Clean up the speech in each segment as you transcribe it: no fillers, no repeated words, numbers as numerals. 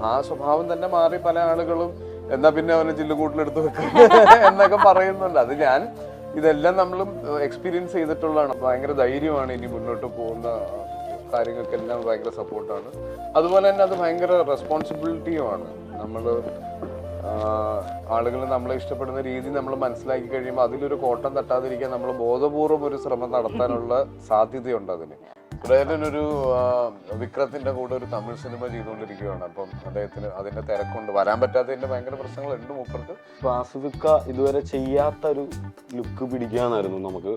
ആ സ്വഭാവം തന്നെ മാറി പല ആളുകളും എന്നാ പിന്നെ അവനെ ചില്ലുകൂട്ടിലെടുത്ത് വെക്കുക എന്നൊക്കെ പറയുന്നുണ്ട്. അത് ഞാൻ ഇതെല്ലാം നമ്മളും എക്സ്പീരിയൻസ് ചെയ്തിട്ടുള്ളതാണ്. ഭയങ്കര ധൈര്യമാണ് ഇനി മുന്നോട്ട് പോകുന്ന കാര്യങ്ങൾക്കെല്ലാം ഭയങ്കര സപ്പോർട്ടാണ്. അതുപോലെ തന്നെ അത് ഭയങ്കര റെസ്പോൺസിബിലിറ്റിയുമാണ്. നമ്മൾ ആളുകൾ നമ്മളെ ഇഷ്ടപ്പെടുന്ന രീതി നമ്മൾ മനസ്സിലാക്കി കഴിയുമ്പോൾ അതിലൊരു കോട്ടം തട്ടാതിരിക്കാൻ നമ്മൾ ബോധപൂർവം ഒരു ശ്രമം നടത്താനുള്ള സാധ്യതയുണ്ട് അതിന്. സുരേന്ദ്രനൊരു വിക്രത്തിന്റെ കൂടെ ഒരു തമിഴ് സിനിമ ചെയ്തുകൊണ്ടിരിക്കുകയാണ്. അപ്പം അദ്ദേഹത്തിന് അതിന്റെ തിരക്കൊണ്ട് വരാൻ പറ്റാത്തതിന്റെ ഭയങ്കര പ്രശ്നങ്ങളുണ്ട് മൂപ്പർക്ക്. ആസിഫിക്ക ഇതുവരെ ചെയ്യാത്ത ഒരു ലുക്ക് പിടിക്കാന്നായിരുന്നു നമുക്ക്.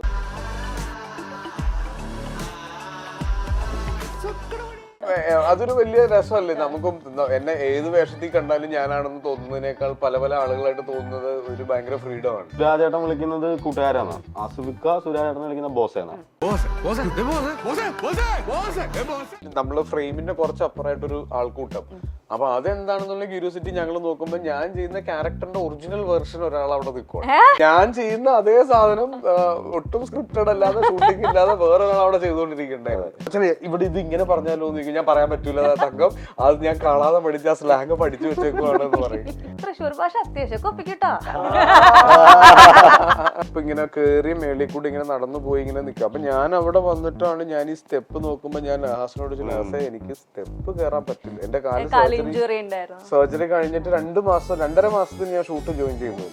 അതൊരു വലിയ രസമല്ലേ നമുക്കും. എന്നെ ഏത് വേഷത്തിൽ കണ്ടാലും ഞാനാണെന്ന് തോന്നുന്നതിനേക്കാൾ പല പല ആളുകളായിട്ട് തോന്നുന്നത് ഒരു ഭയങ്കര ഫ്രീഡം ആണ്. സുരാജേട്ടൻ വിളിക്കുന്നത് കൂട്ടുകാരാണ്, ആസിഫിക്ക സുരാജേട്ടൻ വിളിക്കുന്ന ബോസാണ്. നമ്മള് ഫ്രെയിമിന്റെ കുറച്ച് അപ്പുറമായിട്ടൊരു ആൾക്കൂട്ടം. അപ്പൊ അതെന്താണെന്നുള്ള ക്യൂരിയോസിറ്റി ഞങ്ങൾ നോക്കുമ്പോൾ ഞാൻ ചെയ്യുന്ന ക്യാരക്ടറിന്റെ ഒറിജിനൽ വെർഷൻ ഒരാൾ അവിടെ നിൽക്കും. ഞാൻ ചെയ്യുന്ന അതേ സാധനം ഒട്ടും സ്ക്രിപ്റ്റഡ് അല്ലാതെ ഷൂട്ടിംഗ് ഇല്ലാതെ വേറൊരാൾ അവിടെ ചെയ്തുകൊണ്ടിരിക്കണ്ടായിരുന്നു. ഇവിടെ ഇത് ഇങ്ങനെ പറഞ്ഞാലോ എന്ന് ഞാൻ പറയാൻ പറ്റൂല തങ്കം, അത് ഞാൻ കാണാതെ പഠിച്ച ആ സ്ലാങ് പഠിച്ചു വെച്ചേക്കുവാണെന്ന് പറയും. അപ്പൊ ഇങ്ങനെ കേറിയ മേളിൽ കൂടി ഇങ്ങനെ നടന്നു പോയി ഇങ്ങനെ നിൽക്കും. അപ്പൊ ഞാൻ അവിടെ വന്നിട്ടാണ് ഞാൻ ഈ സ്റ്റെപ്പ് നോക്കുമ്പോ ഞാൻ നഹാസിനോട് ചോദിച്ചു, എനിക്ക് സ്റ്റെപ്പ് കയറാൻ പറ്റില്ല, എന്റെ കാല് സർജറി കഴിഞ്ഞിട്ട് 2-2.5 മാസത്തിന് ഞാൻ ഷൂട്ട് ജോയിൻ ചെയ്തു.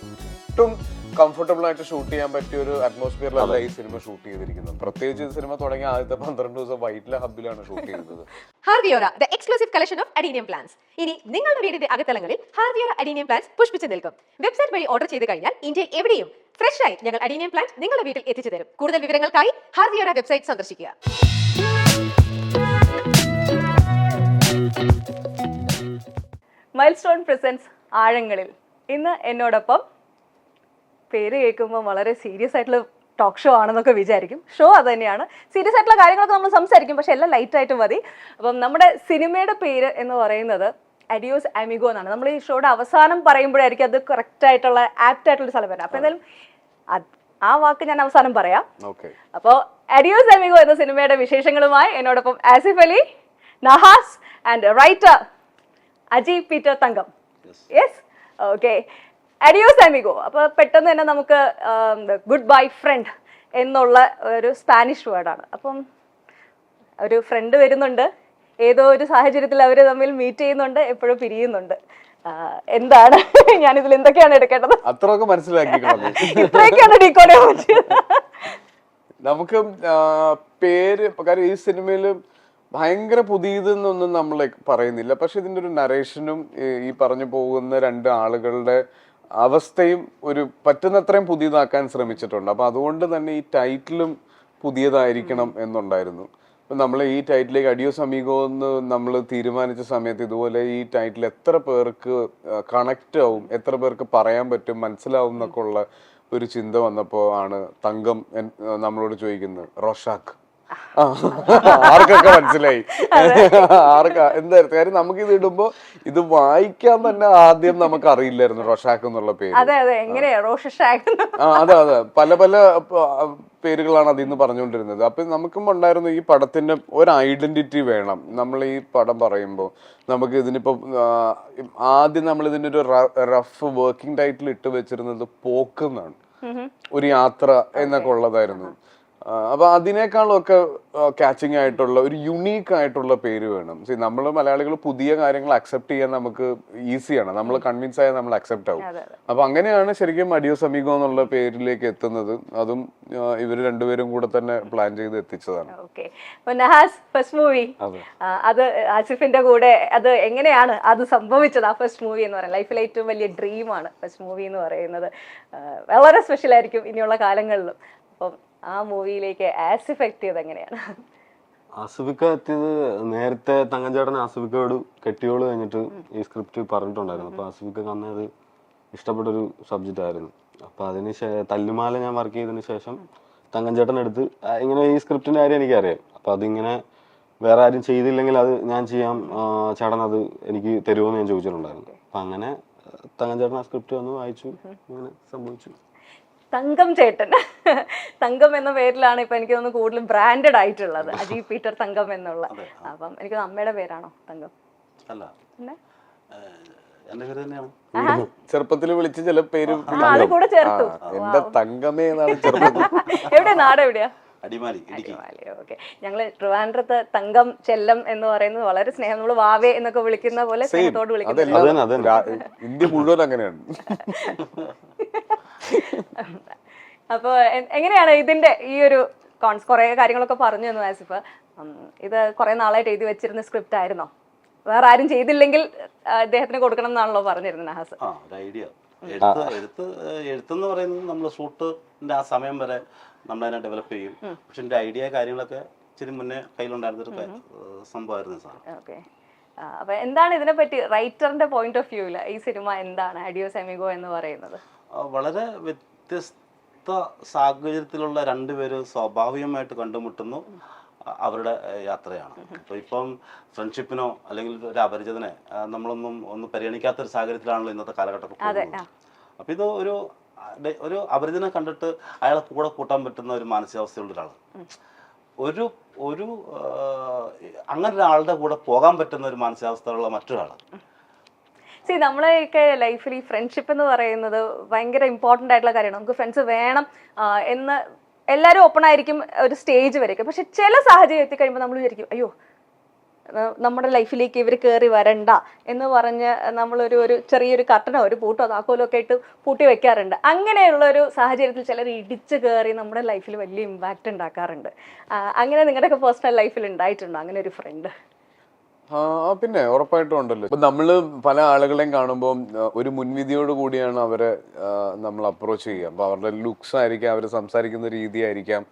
ഒട്ടും കംഫർട്ടബിൾ ആയിട്ട് ഷൂട്ട് ചെയ്യാൻ പറ്റിയ ഒരു അറ്റ്മോസ്ഫിയറിലല്ല ഈ സിനിമ ഷൂട്ട് ചെയ്തിരിക്കുന്നത്. പ്രത്യേകിച്ച് ഈ സിനിമ തുടങ്ങിയ ആദ്യത്തെ 12 ദിവസം വൈറ്റില ഹബിലാണ് ഷൂട്ട് ചെയ്തത്. ഹാർവിയോറ the exclusive collection of adenium plants. ഇനി നിങ്ങളുടെ വീടിന്റെ അകത്തളങ്ങളിൽ ഹാർവിയോറ അഡീനിയം പ്ലാന്റ്സ് പുഷ്പിച്ചു നിൽക്കും. വെബ്സൈറ്റ് വഴി ഓർഡർ ചെയ്ത് കഴിഞ്ഞാൽ ഇന്ത്യയിൽ എവിടെയും ഫ്രഷ് ആയി ഞങ്ങൾ അഡീനിയം പ്ലാന്റ് നിങ്ങളുടെ വീട്ടിൽ എത്തിച്ചു തരും. കൂടുതൽ വിവരങ്ങൾക്കായി ഹാർവിയോറ വെബ്സൈറ്റ് സന്ദർശിക്കുക. മൈൽസ്റ്റോൺ പ്രസൻസ് ആഴങ്ങളിൽ ഇന്ന് എന്നോടൊപ്പം, പേര് കേൾക്കുമ്പോൾ വളരെ സീരിയസ് ആയിട്ടുള്ള ടോക്ക് ഷോ ആണെന്നൊക്കെ വിചാരിക്കും. ഷോ അത് തന്നെയാണ്, സീരിയസ് ആയിട്ടുള്ള കാര്യങ്ങളൊക്കെ നമ്മൾ സംസാരിക്കും, പക്ഷെ എല്ലാം ലൈറ്റ് ആയിട്ട് മതി. അപ്പം നമ്മുടെ സിനിമയുടെ പേര് എന്ന് പറയുന്നത് അഡിയോസ് അമിഗോ എന്നാണ്. നമ്മൾ ഈ ഷോയുടെ അവസാനം പറയുമ്പോഴായിരിക്കും അത് കറക്റ്റ് ആയിട്ടുള്ള ആപ്റ്റ് ആയിട്ടുള്ള സ്ഥലം വരാം. അപ്പൊ എന്തായാലും ആ വാക്ക് ഞാൻ അവസാനം പറയാം. അപ്പോൾ അഡിയോസ് അമിഗോ എന്ന സിനിമയുടെ വിശേഷങ്ങളുമായി എന്നോടൊപ്പം Asif Ali, Nahas and writer Aji Peter Thankam. Yes, okay. അഡിയോസ് അമിഗോ. അപ്പോൾ പെട്ടെന്ന് തന്നെ നമുക്ക് ഗുഡ് ബൈ ഫ്രണ്ട് എന്നുള്ള ഒരു സ്പാനിഷ് വേർഡാണ്. അപ്പം ഒരു ഫ്രണ്ട് വരുന്നുണ്ട്, ഏതോ ഒരു സാഹചര്യത്തിൽ അവർ തമ്മിൽ മീറ്റ് ചെയ്യുന്നുണ്ട്, എപ്പോഴും പിരിയുന്നുണ്ട്. എന്താണ് ഞാനിതിൽ എന്തൊക്കെയാണ് എടുക്കേണ്ടത്? അത്രയൊക്കെ മനസ്സിലാക്കി ഇത്രയൊക്കെയാണ് ഡീകോഡ് ചെയ്യാൻ പറ്റിയത്. നമുക്ക് പേര്, കാര്യം ഈ സിനിമയില് ഭയങ്കര പുതിയതെന്നൊന്നും നമ്മൾ പറയുന്നില്ല, പക്ഷെ ഇതിന്റെ ഒരു നരേഷനും ഈ പറഞ്ഞു പോകുന്ന 2 ആളുകളുടെ അവസ്ഥയും ഒരു പറ്റുന്നത്രയും പുതിയതാക്കാൻ ശ്രമിച്ചിട്ടുണ്ട്. അപ്പൊ അതുകൊണ്ട് തന്നെ ഈ ടൈറ്റിലും പുതിയതായിരിക്കണം എന്നുണ്ടായിരുന്നു. അപ്പൊ നമ്മൾ ഈ ടൈറ്റിലേക്ക് അഡിയോസ് അമീഗോ എന്ന് നമ്മൾ തീരുമാനിച്ച സമയത്ത് ഇതുപോലെ ഈ ടൈറ്റിൽ എത്ര പേർക്ക് കണക്റ്റ് ആവും, എത്ര പേർക്ക് പറയാൻ പറ്റും, മനസ്സിലാവും എന്നൊക്കെ ഉള്ള ഒരു ചിന്ത വന്നപ്പോ ആണ് തങ്കം നമ്മളോട് ചോദിക്കുന്നത് റോഷാക്ക്. ആർക്കൊക്കെ മനസ്സിലായി എന്തായിരുന്നു കാര്യം? നമുക്ക് ഇത് ഇടുമ്പോ ഇത് വായിക്കാൻ തന്നെ ആദ്യം നമുക്ക് അറിയില്ലായിരുന്നു റോഷാക്ക് എന്നുള്ള പേര്. അതെ, പല പല പേരുകളാണ് അതിൽ നിന്ന് പറഞ്ഞുകൊണ്ടിരുന്നത്. അപ്പൊ നമുക്കും ഉണ്ടായിരുന്നു ഈ പടത്തിന്റെ ഒരു ഐഡന്റിറ്റി വേണം. നമ്മൾ ഈ പടം പറയുമ്പോൾ നമുക്ക് ഇതിനിപ്പോ ആദ്യം നമ്മൾ ഇതിനൊരു റഫ് വർക്കിംഗ് ടൈറ്റിൽ ഇട്ട് വെച്ചിരുന്നത് പോക്ക് എന്നാണ്, ഒരു യാത്ര എന്നൊക്കെ ഉള്ളതായിരുന്നു. അപ്പൊ അതിനേക്കാളൊക്കെ കാച്ചിങ് ആയിട്ടുള്ള ഒരു യുണീക്ക് ആയിട്ടുള്ള പേര് വേണം. നമ്മൾ മലയാളികൾ പുതിയ കാര്യങ്ങൾ അക്സെപ്റ്റ് ചെയ്യാൻ നമുക്ക് ഈസിയാണ്, നമ്മൾ കൺവിൻസ് ആയാൽ നമ്മൾ അക്സെപ്റ്റ് ആവും. അപ്പൊ അങ്ങനെയാണ് ശരിക്കും അഡിയോസ് അമീഗോ എന്നുള്ള പേരിലേക്ക് എത്തുന്നത്. അതും ഇവര് 2 പേരും കൂടെ തന്നെ പ്ലാൻ ചെയ്ത് എത്തിച്ചതാണ്. ഫസ്റ്റ് മൂവി, അത് ആസിഫിന്റെ കൂടെ അത് എങ്ങനെയാണ് അത് സംഭവിച്ചത്? ആ ഫസ്റ്റ് മൂവി എന്ന് പറയുന്നത് ലൈഫിലെ ഏറ്റവും വലിയ ഡ്രീമാണ്. ഫസ്റ്റ് മൂവി എന്ന് പറയുന്നത് വളരെ സ്പെഷ്യൽ ആയിരിക്കും ഇനിയുള്ള കാലങ്ങളിലും. അപ്പം ആ മൂവിയിലേക്ക് ആസിഫ് എത്തിയത് എങ്ങനെയാണ്? ആസിഫിക്ക എത്തിയത് നേരത്തെ തങ്കഞ്ചേട്ടൻ ആസിഫിക്കയോട് കെട്ടിയോള് കഴിഞ്ഞിട്ട് ഈ സ്ക്രിപ്റ്റ് പറഞ്ഞിട്ടുണ്ടായിരുന്നു. അപ്പൊ ആസിഫിക്ക അന്ന് അത് ഇഷ്ടപ്പെട്ടൊരു സബ്ജക്റ്റ് ആയിരുന്നു. അപ്പൊ അതിന് തല്ലുമാല ഞാൻ വർക്ക് ചെയ്തതിന് ശേഷം തങ്കഞ്ചേട്ടൻ എടുത്ത് ഇങ്ങനെ ഈ സ്ക്രിപ്റ്റിന്റെ കാര്യം എനിക്കറിയാം. അപ്പൊ അതിങ്ങനെ വേറെ ആരും ചെയ്തില്ലെങ്കിൽ അത് ഞാൻ ചെയ്യാം, ചേട്ടൻ അത് എനിക്ക് തരുമോന്ന് ഞാൻ ചോദിച്ചിട്ടുണ്ടായിരുന്നു. അപ്പൊ അങ്ങനെ തങ്കഞ്ചേട്ടൻ ആ സ്ക്രിപ്റ്റ് വന്ന് വായിച്ചു, അങ്ങനെ സംഭവിച്ചു. തങ്കം ചേട്ടൻ, തങ്കം എന്ന പേരിലാണ് ഇപ്പൊ എനിക്ക് തോന്നുന്നു കൂടുതലും ബ്രാൻഡഡ് ആയിട്ടുള്ളത്, അജി പീറ്റർ തങ്കം എന്നുള്ള. അപ്പം എനിക്ക് അമ്മയുടെ പേരാണോ തങ്കം? എൻ്റെ പേര് തന്നെയാണ്. ചെറുപ്പത്തിൽ വിളിച്ച് ചില പേര് അത് കൂടെ ചേർത്തു. എന്റെ തങ്കമേ എന്നാണ് ചെറുപ്പത്തിൽ. എവിടെയാ, നാട് എവിടെയാ? അടിമാലി, ഇടുക്കി. ഓക്കെ. ഞങ്ങള് ട്രിവാൻഡ്രത്ത് തങ്കം, ചെല്ലം എന്ന് പറയുന്നത് വളരെ സ്നേഹം, നമ്മള് വാവേ എന്നൊക്കെ വിളിക്കുന്ന പോലെ സ്നേഹത്തോട് വിളിക്കുന്നത്. അതെല്ലാം ഇന്ത്യ മുഴുവൻ അങ്ങനെയാണ്. അപ്പൊ എങ്ങനെയാണ് ഇതിന്റെ ഈ ഒരു കുറെ കാര്യങ്ങളൊക്കെ പറഞ്ഞു തന്നു ആസിഫ്. ഇത് കുറെ നാളായിട്ട് എഴുതി വെച്ചിരുന്ന സ്ക്രിപ്റ്റ് ആയിരുന്നോ? വേറെ ആരും ചെയ്തില്ലെങ്കിൽ അദ്ദേഹത്തിന് കൊടുക്കണം എന്നാണല്ലോ പറഞ്ഞിരുന്നത് നഹാസ്? ആ, ഒരു ഐഡിയ. എഴുത്തെന്ന് പറയുന്നത് നമ്മൾ ഷൂട്ടിന്റെ ആ സമയം വരെ നമ്മളതിനെ ഡെവലപ്പ് ചെയ്യും. പക്ഷെ എൻ്റെ ഐഡിയ കാര്യങ്ങളൊക്കെ ഇച്ചിരി മുന്നേ കയ്യിലുണ്ടായിരുന്നൊരു സംഭവമായിരുന്നു സാർ. ഓക്കെ. അപ്പൊ എന്താണ് ഇതിനെ പറ്റി റൈറ്ററിന്റെ പോയിന്റ് ഓഫ് വ്യൂവില് ഈ സിനിമ എന്താണ് അഡിയോസ് അമിഗോ എന്ന് പറയുന്നത്? വളരെ വ്യത്യസ്ത സാഹചര്യത്തിലുള്ള രണ്ടുപേര് സ്വാഭാവികമായിട്ട് കണ്ടുമുട്ടുന്നു, അവരുടെ യാത്രയാണ്. അപ്പോൾ ഇപ്പം ഫ്രണ്ട്ഷിപ്പിനോ അല്ലെങ്കിൽ ഒരു അപരിചിതനെ നമ്മളൊന്നും പരിഗണിക്കാത്തൊരു സാഹചര്യത്തിലാണല്ലോ ഇന്നത്തെ കാലഘട്ടത്തിൽ പോകുന്നത്. അപ്പോൾ ഇത് ഒരു അപരിചിതനെ കണ്ടിട്ട് അയാളെ കൂടെ കൂട്ടാൻ പറ്റുന്ന ഒരു മാനസികാവസ്ഥയുള്ള ഒരാൾ, ഒരു അങ്ങനെ ഒരാളുടെ കൂടെ പോകാൻ പറ്റുന്ന ഒരു മാനസികാവസ്ഥയുള്ള മറ്റൊരാൾ. നമ്മളെയൊക്കെ ലൈഫിൽ ഈ ഫ്രണ്ട്ഷിപ്പ് എന്ന് പറയുന്നത് ഭയങ്കര ഇമ്പോർട്ടൻ്റ് ആയിട്ടുള്ള കാര്യമാണ്. നമുക്ക് ഫ്രണ്ട്സ് വേണം എന്ന് എല്ലാവരും ഓപ്പൺ ആയിരിക്കും ഒരു സ്റ്റേജ് വരെയൊക്കെ. പക്ഷെ ചില സാഹചര്യം എത്തിക്കഴിയുമ്പോൾ നമ്മൾ വിചാരിക്കും, അയ്യോ നമ്മുടെ ലൈഫിലേക്ക് ഇവർ കയറി വരണ്ട എന്ന് പറഞ്ഞ് നമ്മളൊരു ചെറിയൊരു കർട്ടനോ ഒരു പൂട്ടോ താക്കോലോ ഒക്കെ ഇട്ട് പൂട്ടി വെക്കാറുണ്ട്. അങ്ങനെയുള്ള ഒരു സാഹചര്യത്തിൽ ചിലർ ഇടിച്ച് കയറി നമ്മുടെ ലൈഫിൽ വലിയ ഇമ്പാക്റ്റ് ഉണ്ടാക്കാറുണ്ട്. അങ്ങനെ നിങ്ങളുടെയൊക്കെ പേഴ്സണൽ ലൈഫിൽ ഉണ്ടായിട്ടുണ്ടോ അങ്ങനെ ഒരു ഫ്രണ്ട്? പിന്നെ ഉറപ്പായിട്ടും ഉണ്ടല്ലോ. ഇപ്പൊ നമ്മള് പല ആളുകളെയും കാണുമ്പോൾ ഒരു മുൻവിധിയോട് കൂടിയാണ് അവരെ നമ്മൾ അപ്രോച്ച് ചെയ്യുക. അപ്പൊ അവരുടെ ലുക്സ് ആയിരിക്കാം, അവർ സംസാരിക്കുന്ന രീതി ആയിരിക്കാം.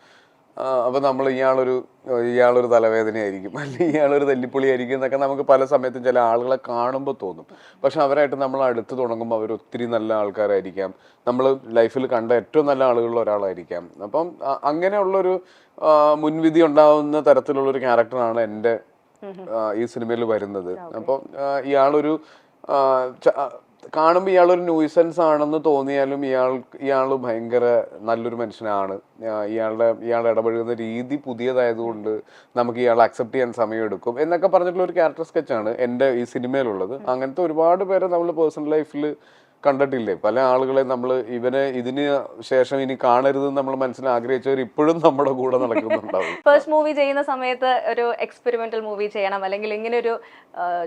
അപ്പൊ നമ്മൾ ഇയാളൊരു തലവേദനയായിരിക്കും, അല്ലെങ്കിൽ ഇയാളൊരു തല്ലിപ്പൊളി ആയിരിക്കും എന്നൊക്കെ നമുക്ക് പല സമയത്തും ചില ആളുകളെ കാണുമ്പോൾ തോന്നും. പക്ഷെ അവരായിട്ട് നമ്മൾ അടുത്ത് തുടങ്ങുമ്പോൾ അവർ ഒത്തിരി നല്ല ആൾക്കാരായിരിക്കാം, നമ്മൾ ലൈഫിൽ കണ്ട ഏറ്റവും നല്ല ആളുകളിൽ ഒരാളായിരിക്കാം. അപ്പം അങ്ങനെയുള്ളൊരു മുൻവിധി ഉണ്ടാവുന്ന തരത്തിലുള്ളൊരു ക്യാരക്ടറാണ് എൻ്റെ ഈ സിനിമയിൽ വരുന്നത്. അപ്പം ഇയാളൊരു കാണുമ്പോൾ ഇയാളൊരു ന്യൂസൻസ് ആണെന്ന് തോന്നിയാലും ഇയാൾ ഭയങ്കര നല്ലൊരു മനുഷ്യനാണ്. ഇയാൾ ഇടപഴകുന്ന രീതി പുതിയതായതുകൊണ്ട് നമുക്ക് ഇയാൾ അക്സെപ്റ്റ് ചെയ്യാൻ സമയമെടുക്കും എന്നൊക്കെ പറഞ്ഞിട്ടുള്ള ഒരു ക്യാരക്ടർ സ്കെച്ചാണ് എൻ്റെ ഈ സിനിമയിലുള്ളത്. അങ്ങനത്തെ ഒരുപാട് പേരെ നമ്മൾ പേഴ്സണൽ ലൈഫിൽ കണ്ടിട്ടില്ലേ? പല ആളുകളെ നമ്മൾ ഇതിന് ശേഷം ഇനി കാണരുതെന്ന് നമ്മൾ മനസ്സിൽ ആഗ്രഹിച്ചവർ ഇപ്പോഴും നമ്മുടെ കൂടെ നടക്കുന്നുണ്ടാവും. ഫസ്റ്റ് മൂവി ചെയ്യുന്ന സമയത്ത് ഒരു എക്സ്പെരിമെന്റൽ മൂവി ചെയ്യണം, അല്ലെങ്കിൽ ഇങ്ങനെ ഒരു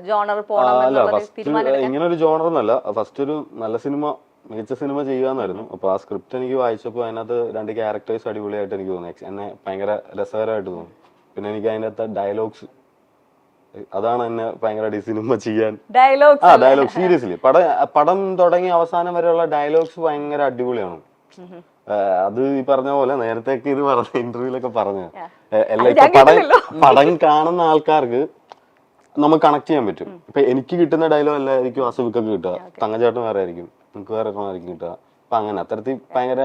ജോണർ പോകണം, ഇങ്ങനെ ഒരു ജോണർ എന്നല്ല, ഫസ്റ്റ് ഒരു നല്ല സിനിമ, മികച്ച സിനിമ ചെയ്യാന്നായിരുന്നു. അപ്പൊ ആ സ്ക്രിപ്റ്റ് എനിക്ക് വായിച്ചപ്പോൾ അതിനകത്ത് 2 ക്യാരക്ടേഴ്സ് അടിപൊളിയായിട്ട് എനിക്ക് തോന്നി, എന്നെ ഭയങ്കര രസകരമായിട്ട് തോന്നി. പിന്നെ എനിക്ക് അതിനകത്ത് ഡയലോഗ്സ്, അതാണ് എന്നെ ഭയങ്കര സിനിമ ചെയ്യാൻ. ഡയലോഗ് സീരിയസ്ലി പടം തുടങ്ങി അവസാനം വരെയുള്ള ഡയലോഗ്സ് ഭയങ്കര അടിപൊളിയാണ്. അത് ഈ പറഞ്ഞ പോലെ നേരത്തേക്ക് ഇത് പറഞ്ഞ ഇന്റർവ്യൂലൊക്കെ പറഞ്ഞു, എല്ലാം ഇപ്പൊ പടം കാണുന്ന ആൾക്കാർക്ക് നമുക്ക് കണക്ട് ചെയ്യാൻ പറ്റും. ഇപ്പൊ എനിക്ക് കിട്ടുന്ന ഡയലോഗ് അല്ലായിരിക്കും അസുഖക്കൊക്കെ കിട്ടുക, തങ്കച്ചേട്ടൻ വേറെ ആയിരിക്കും, നമുക്ക് വേറെ ആയിരിക്കും കിട്ടുക. അപ്പൊ അങ്ങനെ അത്തരത്തിൽ ഭയങ്കര